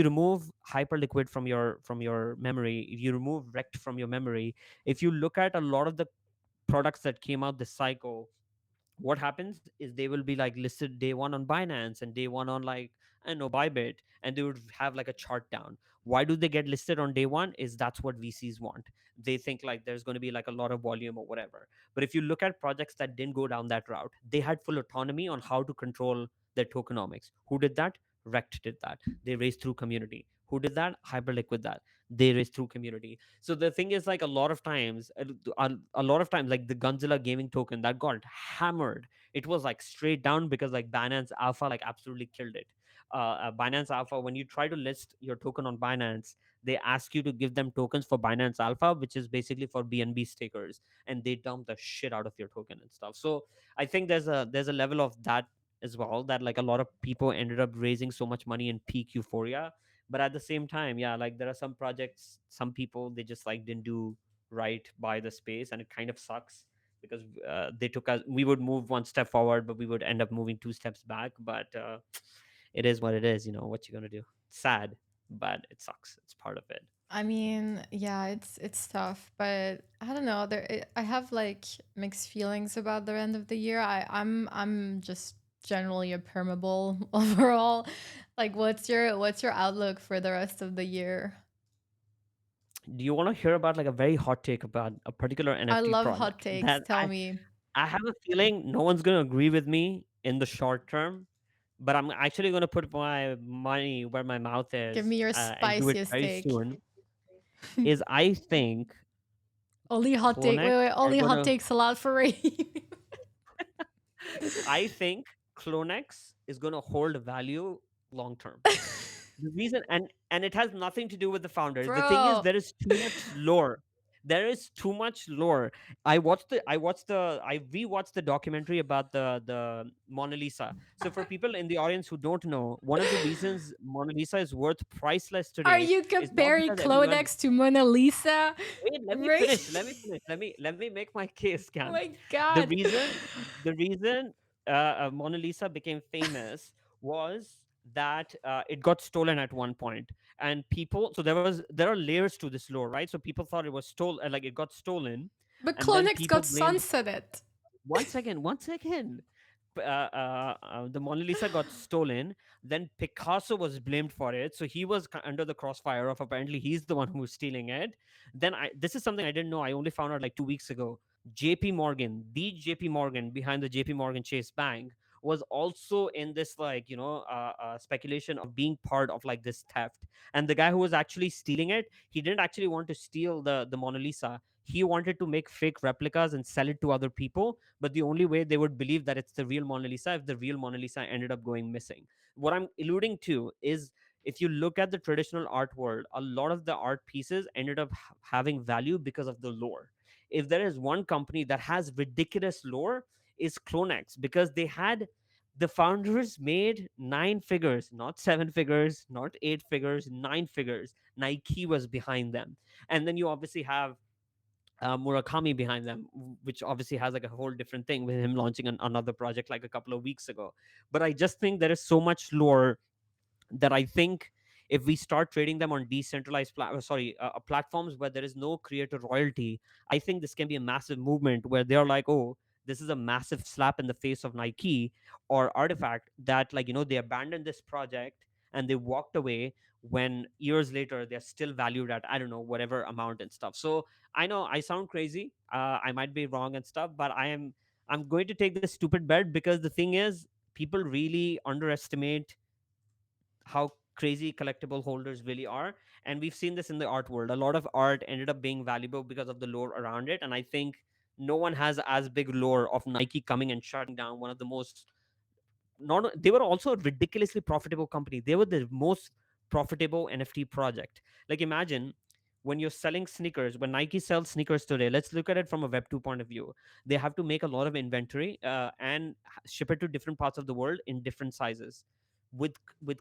remove hyperliquid from your memory, if you remove rect from your memory, if you look at a lot of the products that came out this cycle, what happens is they will be like listed day one on Binance and day one on like I don't know Bybit, and they would have like a chart down. Why do they get listed on day one? Is that's what VCs want. They think like there's going to be like a lot of volume or whatever. But if you look at projects that didn't go down that route, they had full autonomy on how to control their tokenomics. Who did that? Rect did that. They raised through community. Who did that? Hyperliquid that. They raised through community. So the thing is like a lot of times like the Gunzilla gaming token that got hammered, it was like straight down because like Binance Alpha like absolutely killed it. Binance Alpha, when you try to list your token on Binance, they ask you to give them tokens for Binance Alpha, which is basically for BNB stakers, and they dump the shit out of your token and stuff. So I think there's a level of that as well, that like a lot of people ended up raising so much money in peak euphoria. But at the same time, yeah, like there are some projects, some people, they just like didn't do right by the space, and it kind of sucks because they took us, we would move one step forward but we would end up moving two steps back. But it is what it is, what you're gonna do. Sad, but it sucks, it's part of it. I mean, yeah, it's tough, but I don't know. I have like mixed feelings about the end of the year. I'm just generally a permeable overall. Like, what's your outlook for the rest of the year? Do you want to hear about like a very hot take about a particular I NFT love hot project takes. that Tell me. I have a feeling no one's going to agree with me in the short term, but I'm actually going to put my money where my mouth Give is, me your and do it spiciest very take. soon. Is I think Only hot take. Clonex Wait. are Only going hot to takes allowed for Ray. I think Clonex is going to hold value long term. The reason, and it has nothing to do with the founders. The thing is Bro, there is too much lore. There is too much lore. I rewatched the documentary about the Mona Lisa. So for people in the audience who don't know, one of the reasons Mona Lisa is worth priceless are today you is not comparing because everyone. Clodex to Mona Lisa? Wait, let me Ray. finish. Let me make my case, Oh Cams. my The god. reason the reason Mona Lisa became famous was that it got stolen at one point, and people. So there are layers to this lore, right? So people thought it was stolen, like it got stolen, But and then Clonex people got blamed. sunsetted. One second. The Mona Lisa got stolen. Then Picasso was blamed for it, so he was under the crossfire of apparently he's the one who was stealing it. Then this is something I didn't know. I only found out like 2 weeks ago. JP Morgan, the JP Morgan behind the JP Morgan Chase Bank, was also in this like speculation of being part of like this theft. And the guy who was actually stealing it, he didn't actually want to steal the Mona Lisa. He wanted to make fake replicas and sell it to other people, but the only way they would believe that it's the real Mona Lisa if the real Mona Lisa ended up going missing. What I'm alluding to is, if you look at the traditional art world, a lot of the art pieces ended up having value because of the lore. If there is one company that has ridiculous lore, is Clonex, because they had, the founders made nine figures, not seven figures, not eight figures, nine figures. Nike was behind them. And then you obviously have Murakami behind them, which obviously has like a whole different thing with him launching another project like a couple of weeks ago. But I just think there is so much lore that I think if we start trading them on decentralized platforms where there is no creator royalty, I think this can be a massive movement where they're like, oh, this is a massive slap in the face of Nike or Artifact, that like they abandoned this project and they walked away, when years later they're still valued at, I don't know, whatever amount and stuff. So I know I sound crazy, I might be wrong and stuff, but I'm going to take this stupid bet, because the thing is, people really underestimate how crazy collectible holders really are. And we've seen this in the art world. A lot of art ended up being valuable because of the lore around it. And I think no one has as big lore of Nike coming and shutting down one of the most, not, they were also a ridiculously profitable company. They were the most profitable NFT project. Like imagine, when you're selling sneakers, when Nike sells sneakers today, let's look at it from a web 2 point of view. They have to make a lot of inventory and ship it to different parts of the world in different sizes. With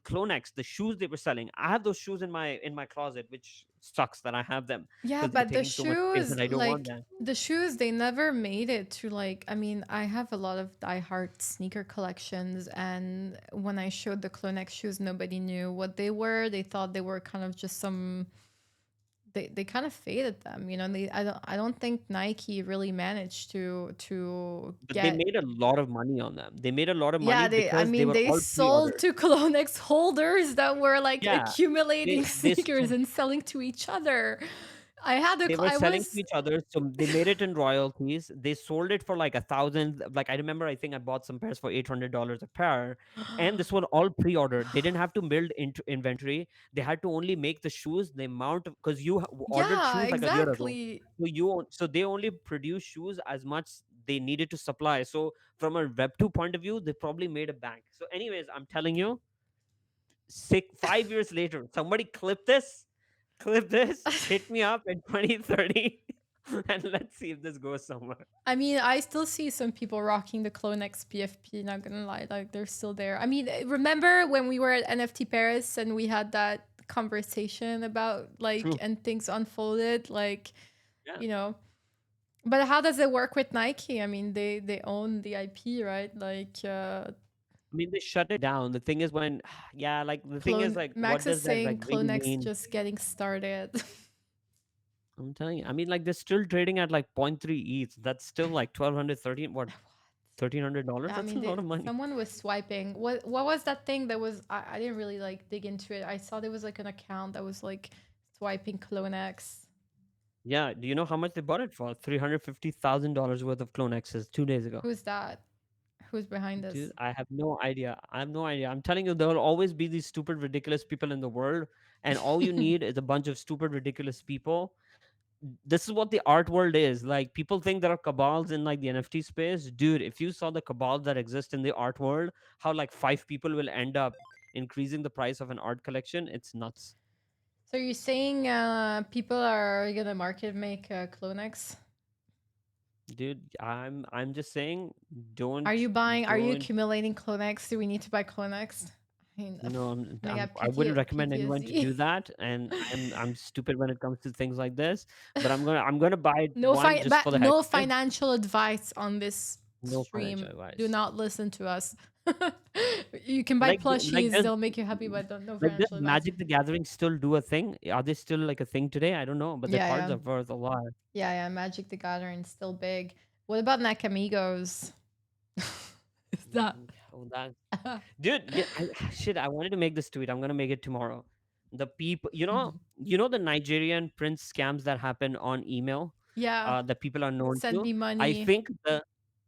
Clonex, the shoes they were selling, I have those shoes in my closet, which sucks that I have them Yeah, because they're but the taking so much space shoes, and I don't want like them. the shoes, they never made it to like. I mean, I have a lot of diehard sneaker collections, and when I showed the Clonex shoes, nobody knew what they were. They thought they were kind of just some. They kind of faded them, you know. I don't think Nike really managed to But they get. made a lot of money on them. They made a lot of money Yeah, I because they mean, were they all sold pre-ordered. to Colonex holders that were like Yeah, accumulating they sneakers and selling to each other. I had a, they were I selling to was, each other, so they made it in royalties. They sold it for like 1,000. Like I remember, I think I bought some pairs for $800 a pair, and this was all pre-ordered. They didn't have to build into inventory. They had to only make the shoes. The amount of, because ordered yeah, shoes like a year ago, exactly. so they only produced shoes as much they needed to supply. So from a Web 2 point of view, they probably made a bank. So, anyways, I'm telling you, 5 years later, somebody clip this, hit me up in 2030, and let's see if this goes somewhere. I mean, I still see some people rocking the Clonex PFP, not gonna lie, like they're still there. I mean, remember when we were at NFT Paris and we had that conversation about like, True. and things unfolded, like, Yeah. you know. But how does it work with Nike? I mean, they own the IP, right? Like, I mean, they shut it down. The thing is, when, yeah, like the thing is, Clone like, Max what is does that saying like really Clonex mean? just getting started. I'm telling you. I mean, like, they're still trading at like point 0.3 ETH. That's still like 1,200, 13, what, $1,300? Yeah, I That's mean, a lot of money. someone was swiping. What was that thing that was? I didn't really like dig into it. I saw there was like an account that was like swiping Clonex. Yeah. Do you know how much they bought it for? $350,000 worth of Clonexes 2 days ago. Who's that? Who's behind Dude, this? I have no idea. I have no idea. I'm telling you, there will always be these stupid, ridiculous people in the world, and all you need is a bunch of stupid, ridiculous people. This is what the art world is. Like, people think there are cabals in like the NFT space. Dude, if you saw the cabals that exist in the art world, how like five people will end up increasing the price of an art collection, it's nuts. So you're saying people are gonna market make Clonex? Dude, I'm just saying, Are don't you buying? Are you don't accumulating Clonex? Do we need to buy Clonex? I mean, No, I got I wouldn't recommend anyone to PTSD. do that, and I'm stupid when it comes to things like this. But I'm gonna buy No, one just for but the heck no of it. financial advice on this No financial stream. Do advice. not listen to us. You can buy Like like plushies; does they'll make you happy, but don't, no like does financial advice. Magic the Gathering still do a thing? Are they still like a thing today? I don't know, but the Yeah, cards yeah, are worth a lot. yeah. Magic the Gathering still big. What about Nakamigos? Is that? Oh, that dude, yeah, shit. I wanted to make this tweet. I'm gonna make it tomorrow. The people, the Nigerian prince scams that happen on email, Yeah, that people are known send to. me I money. think the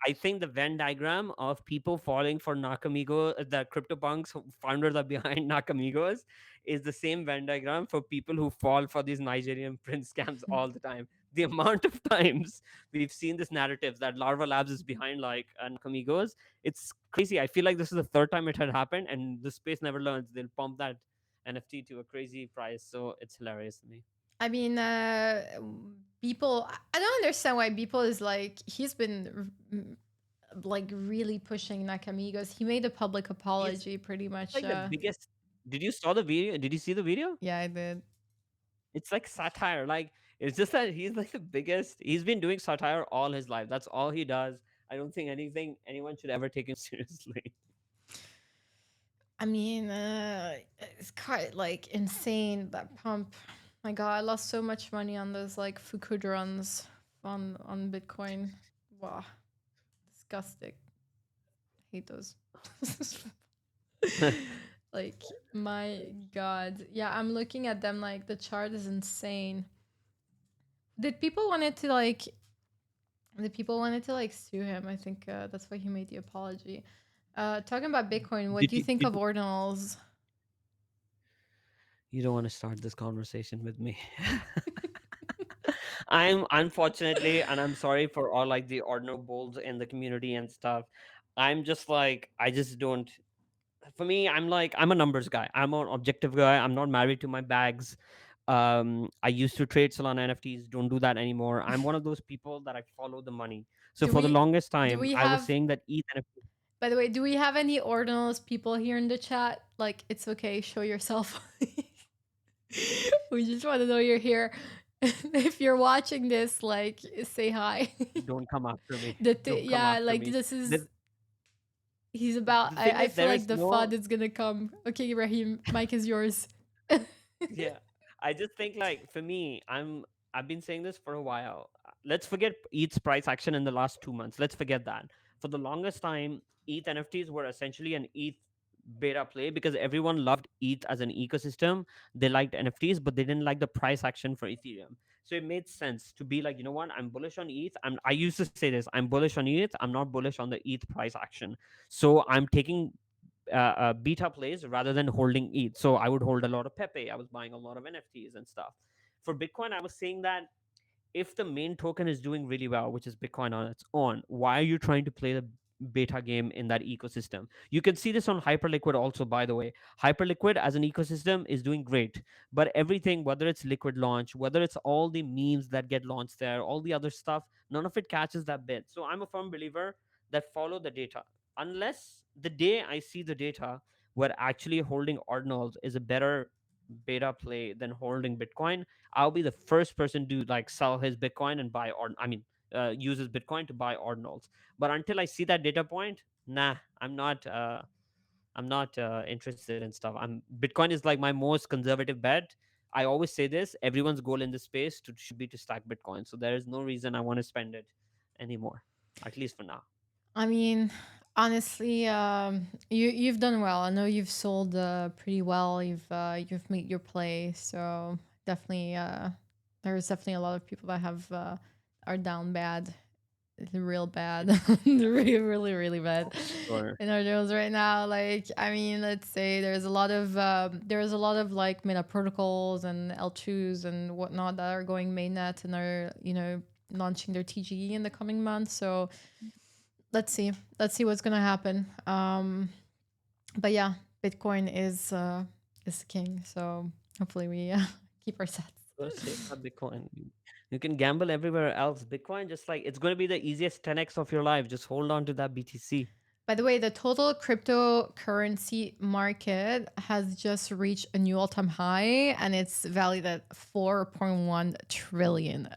I think the Venn diagram of people falling for Nakamigo, the CryptoPunks founders are behind Nakamigos, is the same Venn diagram for people who fall for these Nigerian print scams all the time. The amount of times we've seen this narrative that Larva Labs is behind like Nakamigos, it's crazy. I feel like this is the third time it had happened, and the space never learns. They'll pump that NFT to a crazy price, so it's hilarious to me. I mean, people. I don't understand why people is like he's been like really pushing Nakamigos. He made a public He's apology, pretty much. like the biggest. Did you saw the video? Did you see the video? Yeah, I did. It's like satire. Like it's just that he's like the biggest. He's been doing satire all his life. That's all he does. I don't think anyone should ever take him seriously. I mean, it's quite like insane that pump. My God, I lost so much money on those like Fukud runs on Bitcoin. Wow, disgusting. Hate those. Like my God, yeah, I'm looking at them like the chart is insane. Did people wanted to like? Did people wanted to like sue him? I think that's why he made the apology. Talking about Bitcoin, what Did do you you? think Did of ordinals? you don't want to start this conversation with me? I'm unfortunately, and I'm sorry for all like the ordinal bulls in the community and stuff. I'm just like I just don't. For me, I'm like I'm a numbers guy. I'm an objective guy. I'm not married to my bags. I used to trade Solana NFTs. Don't do that anymore. I'm one of those people that I follow the money. So Do for the we longest do time, we I was have saying that ETH NFT. by the way, do we have any ordinals people here in the chat? Like it's okay, show yourself. We just want to know you're here. If you're watching this, like say hi. Don't come after me. The Don't come yeah, after like me. this is The, he's about the thing I is, feel there like is the no. FUD is gonna come. Okay, Rahim, mic is yours. Yeah, I just think like for me, I've been saying this for a while. Let's forget ETH's price action in the last 2 months. Let's forget that. For the longest time, ETH NFTs were essentially an ETH beta play because everyone loved ETH as an ecosystem. They liked NFTs, but they didn't like the price action for Ethereum. So it made sense to be like, you know what, I'm bullish on ETH. I used to say this, I'm bullish on ETH. I'm not bullish on the ETH price action. So I'm taking beta plays rather than holding ETH. So I would hold a lot of Pepe. I was buying a lot of NFTs and stuff. For Bitcoin, I was saying that if the main token is doing really well, which is Bitcoin on its own, why are you trying to play the beta game in that ecosystem? You can see this on Hyperliquid also, by the way. Hyperliquid as an ecosystem is doing great, but everything, whether it's Liquid launch, whether it's all the memes that get launched there, all the other stuff, none of it catches that bit. So I'm a firm believer that follow the data. Unless the day I see the data where actually holding ordinals is a better beta play than holding Bitcoin, I'll be the first person to like sell his Bitcoin and buy or I mean use his Bitcoin to buy ordinals. But until I see that data point, nah, I'm not interested in stuff. I'm Bitcoin is like my most conservative bet. I always say this: everyone's goal in this space should be to stack Bitcoin. So there is no reason I want to spend it anymore, at least for now. I mean, honestly, you've done well. I know you've sold pretty well. You've made your play, so definitely there's definitely a lot of people that have are down bad, real bad, really, really, really bad Sure. in our deals right now. Like, I mean, let's say there's a lot of like meta protocols and L2s and whatnot that are going mainnet and are launching their TGE in the coming months. So let's see what's gonna happen. But yeah, Bitcoin is king, so hopefully we keep our sets. Go save that Bitcoin. You can gamble everywhere else. Bitcoin, just like it's going to be the easiest 10x of your life. Just hold on to that BTC. By the way, the total cryptocurrency market has just reached a new all-time high, and it's valued at $4.1 trillion.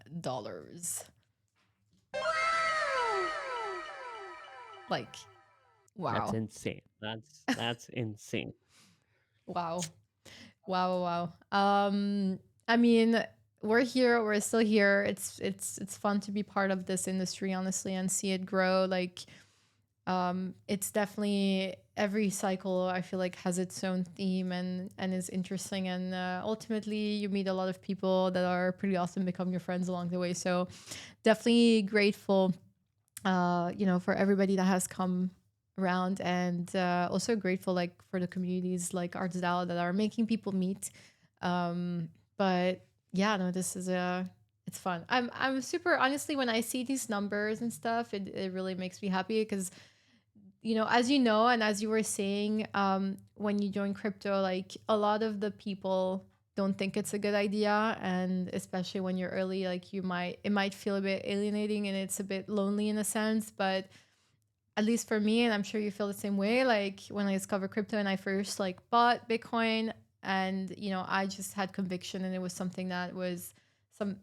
Like, That's wow, insane. That's insane. wow. Wow, wow. I mean, we're here, we're still here. It's fun to be part of this industry, honestly, and see it grow. Like, it's definitely every cycle I feel like has its own theme and is interesting. And ultimately, you meet a lot of people that are pretty awesome, become your friends along the way. So, definitely grateful for everybody that has come around, and also grateful like for the communities like Arts DAO that are making people meet. But yeah, no, this is it's fun. I'm super honestly when I see these numbers and stuff, it really makes me happy because as you know, and as you were saying, when you join crypto, like a lot of the people don't think it's a good idea, and especially when you're early, like it might feel a bit alienating and it's a bit lonely in a sense. But at least for me, and I'm sure you feel the same way, like when I discovered crypto and I first like bought Bitcoin, and I just had conviction, and it was something that was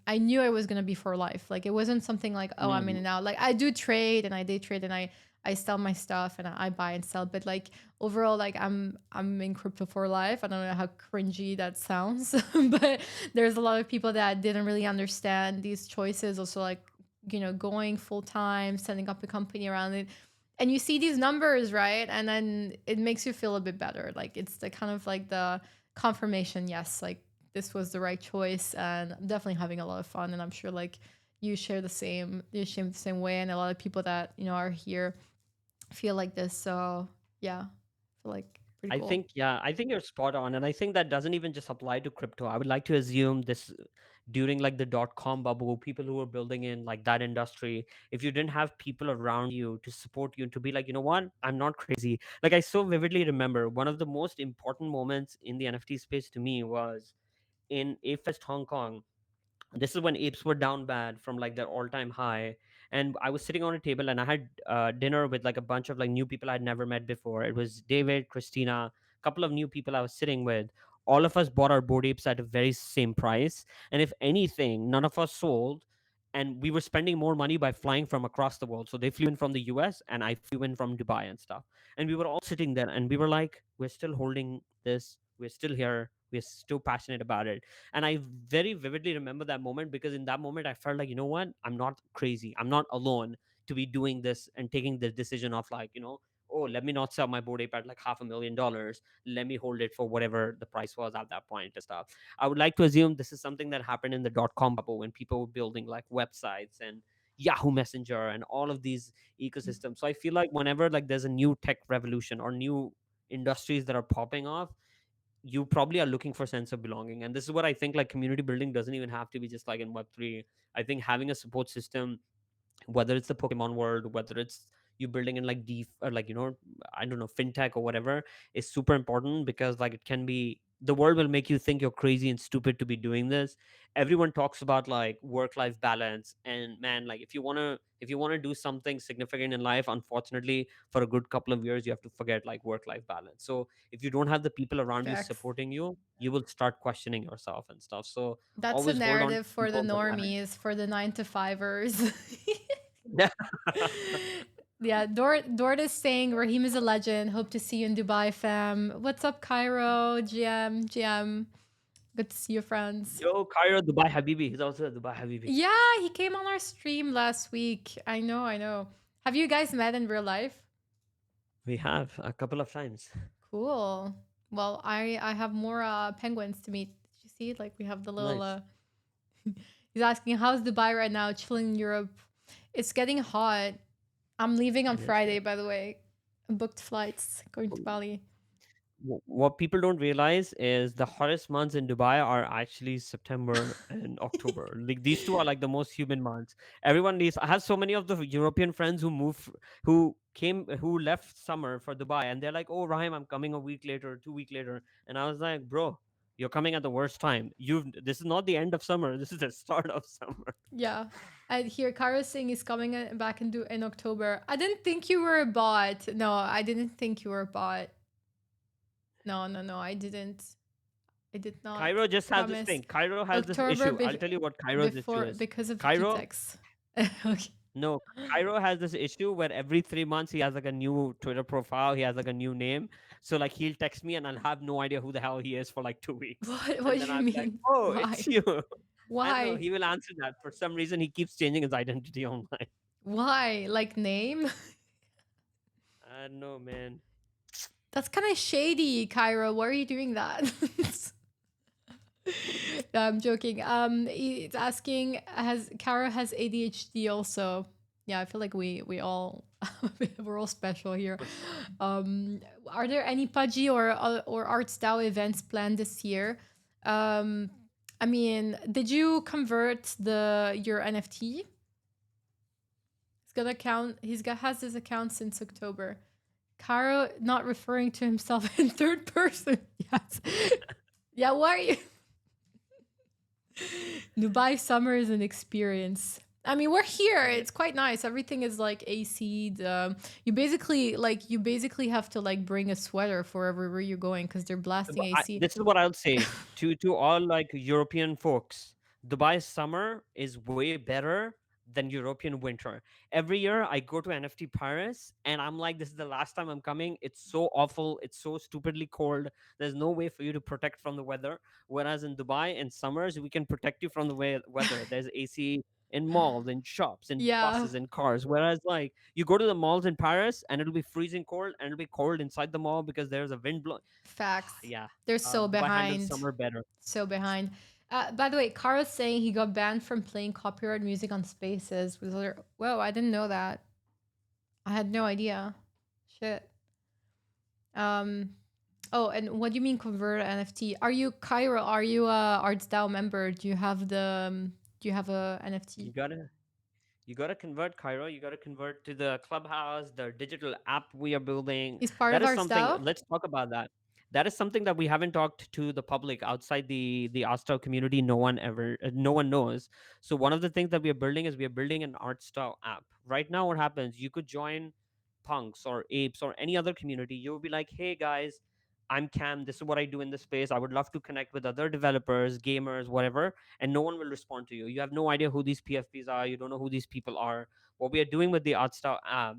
I knew it was going to be for life. Like it wasn't something like, oh, I'm in Mm, and out. Like I do trade and I day trade and I sell my stuff and I buy and sell, but like overall, like I'm in crypto for life. I don't know how cringy that sounds, but there's a lot of people that didn't really understand these choices. Also, like going full time, setting up a company around it, and you see these numbers, right? And then it makes you feel a bit better. Like it's the kind of like the confirmation, yes, like this was the right choice, and I'm definitely having a lot of fun. And I'm sure like you share the same way, and a lot of people that are here feel like this. So yeah, I feel like pretty I cool. think, yeah, I think you're spot on. And I think that doesn't even just apply to crypto. I would like to assume this during like the dot-com bubble, people who were building in like that industry, if you didn't have people around you to support you and to be like, you know what, I'm not crazy. Like I so vividly remember one of the most important moments in the NFT space to me was in Apes Hong Kong. This is when apes were down bad from like their all-time high, and I was sitting on a table and I had dinner with like a bunch of like new people I'd never met before. It was David, Christina, a couple of new people I was sitting with. All of us bought our board apes at a very same price, and if anything, none of us sold. And we were spending more money by flying from across the world. So they flew in from the US and I flew in from Dubai and stuff. And we were all sitting there and we were like, we're still holding this, we're still here, we're still passionate about it. And I very vividly remember that moment because in that moment I felt like, you know what, I'm not crazy, I'm not alone to be doing this and taking the decision of like, oh, let me not sell my board ape at like $500,000, let me hold it for whatever the price was at that point and stuff. I would like to assume this is something that happened in the dot-com bubble when people were building like websites and Yahoo Messenger and all of these ecosystems. So I feel like whenever like there's a new tech revolution or new industries that are popping off, you probably are looking for sense of belonging. And this is what I think, like community building doesn't even have to be just like in Web3. I think having a support system, whether it's the Pokemon world, whether it's you building in like deep or like I don't know, fintech or whatever, is super important because like it can be, the world will make you think you're crazy and stupid to be doing this. Everyone talks about like work life balance, and man, like if you want to do something significant in life, unfortunately for a good couple of years you have to forget like work life balance. So if you don't have the people around you Facts. supporting you, you will start questioning yourself and stuff. So That's a always hold on to narrative for the people that normies, for the 9 to 5ers. yeah. Yeah, Dort is saying Rahim is a legend. Hope to see you in Dubai, fam. What's up, Cairo? GM. Good to see your friends. Yo, Cairo, Dubai Habibi. He's also a Dubai Habibi. Yeah, he came on our stream last week. I know, I know. Have you guys met in real life? We have a couple of times. Cool. Well, I have more penguins to meet. Did you see? Like we have the little Nice. he's asking how's Dubai right now, chilling in Europe. It's getting hot. I'm leaving on It is. Friday, by the way. Booked flights going to Bali. What people don't realize is the hottest months in Dubai are actually September and October. Like these two are like the most humid months. Everyone needs. I have so many of the European friends who left summer for Dubai, and they're like, "Oh, Rahim, I'm coming a week later, 2 week later," and I was like, "Bro, you're coming at the worst time. This is not the end of summer. This is the start of summer." Yeah. I hear Karo saying he's coming back in October. I didn't think you were a bot. No, I didn't think you were a bot. No, no, no, I didn't. I did not Cairo just has this promise. thing. Cairo has this October issue. I'll tell you what Cairo's issue before is. because of the Cairo, PTEX. Okay. no, Cairo has this issue where every 3 months he has like a new Twitter profile. He has like a new name. So like he'll text me and I'll have no idea who the hell he is for like 2 weeks. What And do then you I'll be like, mean? oh, it's Why? you. I don't know. Why? He will answer that. For some reason, he keeps changing his identity online. Why? Like name? I don't know, man. That's kind of shady, Cairo. Why are you doing that? No, I'm joking. It's asking has Kara has ADHD also. Yeah, I feel like we all we're all special here. Are there any Pudgy or Arts DAO events planned this year? Um, I mean, did you convert the your NFT? He's gonna count. He's got has this account since October. Caro not referring to himself in third person. Yes. Yeah. Why are you? Dubai summer is an experience. I mean, we're here. It's quite nice. Everything is like AC'd. You basically have to like bring a sweater for everywhere you're going because they're blasting AC. This is what I'll say to all like European folks. Dubai summer is way better than European winter. Every year I go to NFT Paris and I'm like, this is the last time I'm coming. It's so awful. It's so stupidly cold. There's no way for you to protect from the weather. Whereas in Dubai in summers we can protect you from the weather. There's AC in malls, in shops, in Yeah, buses, in cars. Whereas like you go to the malls in Paris and it'll be freezing cold and it'll be cold inside the mall because there's a wind blowing. facts. Yeah, They're so Dubai handles behind. summer better. So behind. By the way, Carl's saying he got banned from playing copyright music on Spaces. Whoa, I didn't know that. I had no idea. Shit. Um. Oh, and what do you mean convert NFT? Are you Cairo? Are you a Arts DAO member? Do you have do you have a You NFT? gotta you gotta convert Cairo. You gotta convert to the clubhouse, the digital app we are building. He's part That of is Arts something. DAO. Let's talk about that. That is something that we haven't talked to the public outside the Asta community. No one knows. So one of the things that we are building is we are building an art style app. Right now, what happens? You could join punks or apes or any other community. You'll be like, hey guys, I'm Cam. This is what I do in this space. I would love to connect with other developers, gamers, whatever, and no one will respond to you. You have no idea who these PFPs are. You don't know who these people are. What we are doing with the ArtStar app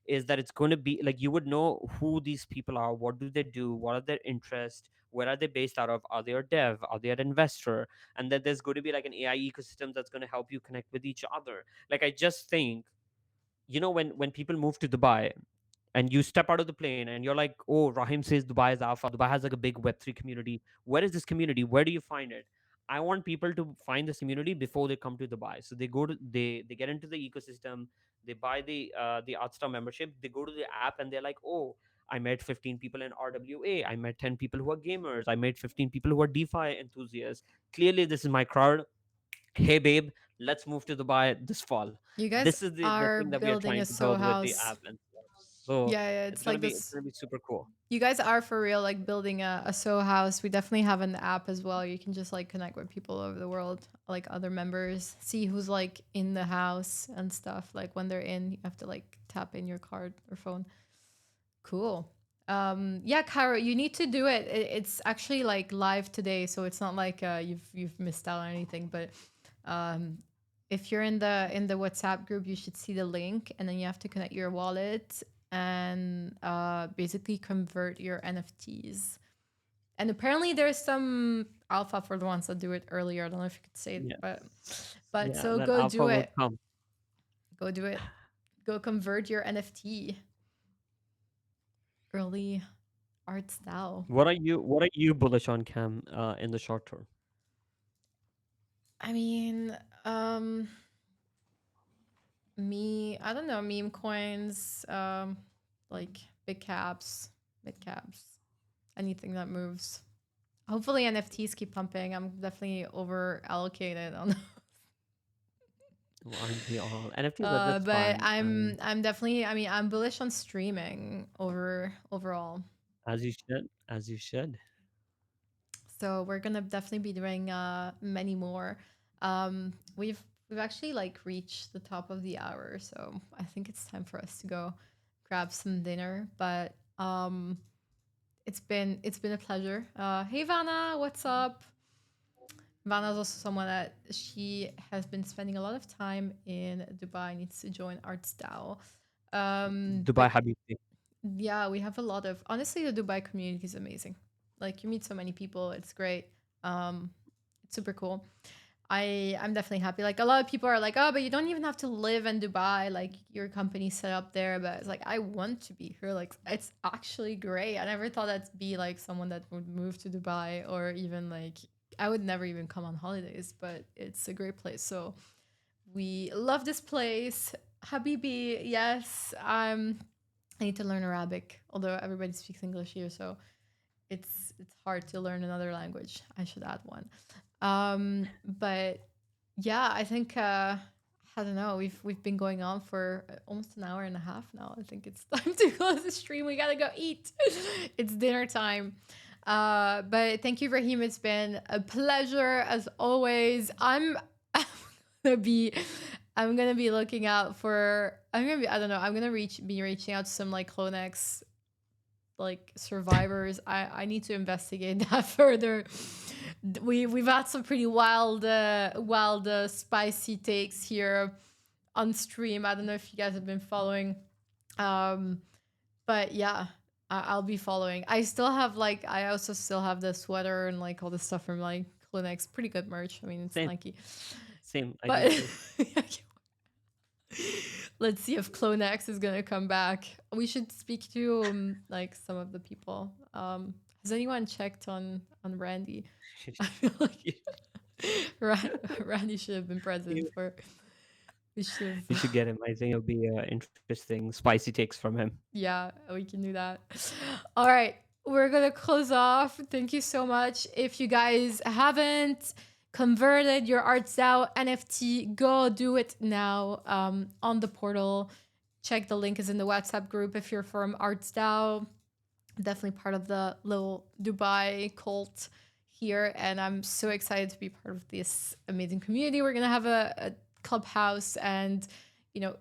is that it's going to be like you would know who these people are, what do they do, what are their interests, where are they based out of, are they a dev, are they an investor, and then there's going to be like an AI ecosystem that's going to help you connect with each other. Like I just think, when people move to Dubai and you step out of the plane and you're like, oh, Rahim says Dubai is alpha. Dubai has like a big Web3 community. Where is this community? Where do you find it? I want people to find this community before they come to Dubai. So they get into the ecosystem, they buy the Artstar membership, they go to the app and they're like, oh, I met 15 people in RWA. I met 10 people who are gamers. I met 15 people who are DeFi enthusiasts. Clearly, this is my crowd. Hey, babe, let's move to Dubai this fall. You guys This is the are thing that we are building a trying to Soho build with the house. app and stuff. So Yeah, yeah, it's like it's this. gonna be super cool. You guys are for real, like building a Soho house. We definitely have an app as well. You can just like connect with people all over the world, like other members, see who's like in the house and stuff. Like when they're in, you have to like tap in your card or phone. Cool. Yeah, Cairo, you need to do it. It's actually like live today, so it's not like you've missed out on anything. But um, if you're in the WhatsApp group, you should see the link, and then you have to connect your wallet and basically convert your NFTs. And apparently, there's some alpha for the ones that do it earlier. I don't know if you could say it, Yes. but Yeah, so that go alpha do would it. come. Go do it. Go convert your NFT. Early art style. What are you bullish on, Cam, in the short term? I mean, I don't know, meme coins, like big caps, mid caps, anything that moves. Hopefully NFTs keep pumping. I'm definitely over allocated on Well, aren't we all? NFTs are just but fun, and I'm definitely, I mean, I'm bullish on streaming overall. as you should, as you should. So we're gonna definitely be doing many more. We've actually like reached the top of the hour, so I think it's time for us to go grab some dinner. But it's been a pleasure. Hey Vanna, what's up? Vanna is also someone that she has been spending a lot of time in Dubai. Needs to join Arts DAO. Dubai But Habibis. yeah, we have a lot of, honestly, the Dubai community is amazing. Like you meet so many people, it's great. It's super cool. I'm definitely happy. Like a lot of people are like, oh, but you don't even have to live in Dubai. Like your company's set up there. But it's like I want to be here. Like it's actually great. I never thought I'd be like someone that would move to Dubai, or even like I would never even come on holidays. But it's a great place. So we love this place. Habibi, yes. I need to learn Arabic, although everybody speaks English here, so it's hard to learn another language. I should add one. But yeah, I think I don't know. We've been going on for almost an hour and a half now. I think it's time to close the stream. We gotta go eat. It's dinner time. But thank you, Rahim. It's been a pleasure as always. I'm gonna be I'm gonna be looking out for. I'm gonna be. I don't know. I'm gonna be reaching out to some like Clonex like survivors. I need to investigate that further. We've had some pretty wild spicy takes here on stream. I don't know if you guys have been following. Um, but yeah, I'll be following. I still have like I also still have the sweater and like all the stuff from like Clinics. Pretty good merch. I mean, it's Same, Nike, same. I do but too. let's see if Clonex is gonna come back. We should speak to like some of the people. Has anyone checked on Randy? I feel like You Randy should have been present you- for. We should you have. should get him. I think it'll be interesting, spicy takes from him. Yeah, we can do that. All right, we're gonna close off. Thank you so much. If you guys haven't converted your Arts DAO NFT, go do it now on the portal. Check the link is in the WhatsApp group if you're from Arts DAO. Definitely part of the little Dubai cult here, and I'm so excited to be part of this amazing community. We're gonna have a clubhouse, and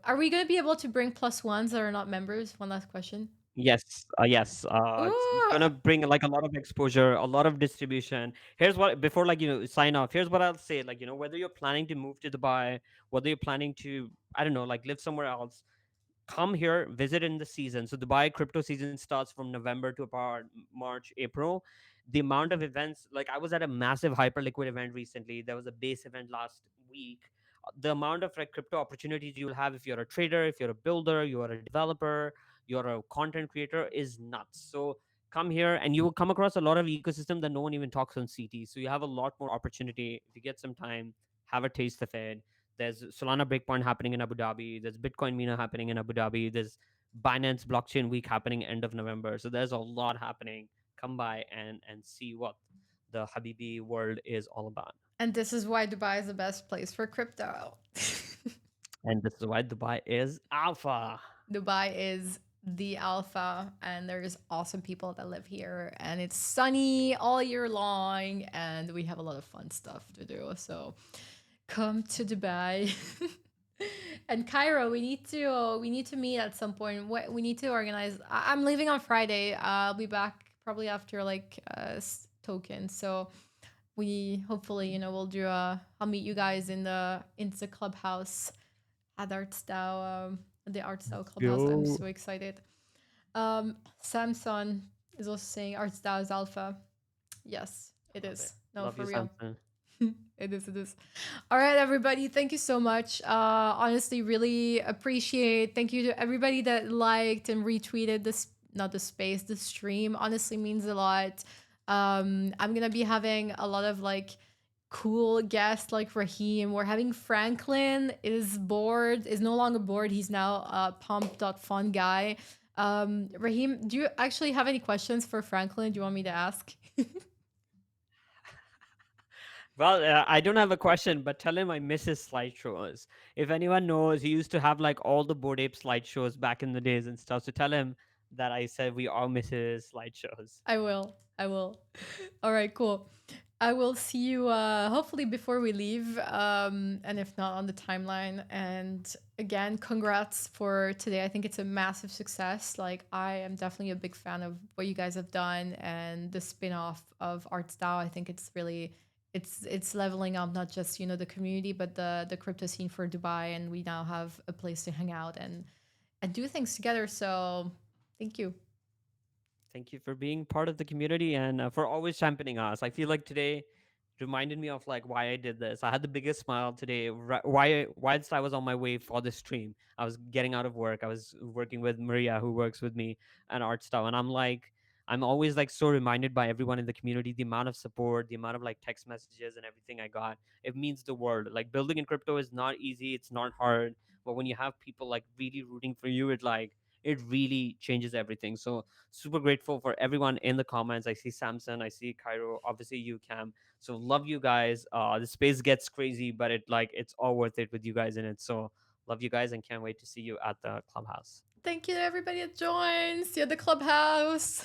are we gonna be able to bring plus ones that are not members? One last question. Yes, yes. It's Ooh, gonna bring like a lot of exposure, a lot of distribution. Here's what before like sign off. Here's what I'll say. Like whether you're planning to move to Dubai, whether you're planning to I don't know like live somewhere else, come here, visit in the season. So Dubai crypto season starts from November to about March, April. The amount of events, like I was at a massive Hyperliquid event recently. There was a base event last week. The amount of like crypto opportunities you'll have if you're a trader, if you're a builder, you are a developer, you're a content creator is nuts. So come here and you will come across a lot of ecosystem that no one even talks on CT. So you have a lot more opportunity if you get some time, have a taste of it. There's Solana Breakpoint happening in Abu Dhabi. There's Bitcoin Mina happening in Abu Dhabi. There's Binance Blockchain Week happening end of November. So there's a lot happening. Come by and see what the Habibi world is all about. and this is why Dubai is the best place for crypto. And this is why Dubai is alpha. Dubai is the alpha, and there's awesome people that live here, and it's sunny all year long, and we have a lot of fun stuff to do. So come to Dubai. And Cairo, we need to meet at some point. We need to organize. I'm leaving on Friday. I'll be back probably after like token. So we hopefully we'll do a. I'll meet you guys in the clubhouse at Arts DAO, the Arts DAO clubhouse. I'm Yo. so excited. Samson is also saying Arts DAO is alpha. Yes, it Love it. is. No, Love for you, real. Samson. It is. It is. All right, everybody. Thank you so much. Honestly, really appreciate. Thank you to everybody that liked and retweeted this, not the space, the stream. Honestly, means a lot. I'm gonna be having a lot of like cool guests like Rahim. We're having Franklin is no longer bored. He's now a pump.fun guy. Rahim, do you actually have any questions for Franklin? Do you want me to ask? Well, I don't have a question, but tell him I miss his slideshows. If anyone knows, he used to have like all the Bored Ape slideshows back in the days and stuff. So tell him that I said we all miss his slideshows. I will. I will. All right, cool. I will see you hopefully before we leave. And if not on the timeline. And again, congrats for today. I think it's a massive success. Like I am definitely a big fan of what you guys have done and the spin-off of Arts DAO. I think it's really it's leveling up not just, the community, but the crypto scene for Dubai. And we now have a place to hang out and do things together. So thank you. Thank you for being part of the community and for always championing us. I feel like today reminded me of like why I did this. I had the biggest smile today. Whilst I was on my way for this stream, I was getting out of work. I was working with Maria, who works with me, and Art Style, and I'm like, I'm always like so reminded by everyone in the community, the amount of support, the amount of like text messages and everything I got. It means the world. Like building in crypto is not easy, it's not hard, but when you have people like really rooting for you, it really changes everything. So super grateful for everyone in the comments. I see Samson, I see Cairo, obviously you, Cam. So love you guys. The space gets crazy, but it's all worth it with you guys in it. So love you guys and can't wait to see you at the clubhouse. Thank you to everybody that joins. See you at the clubhouse.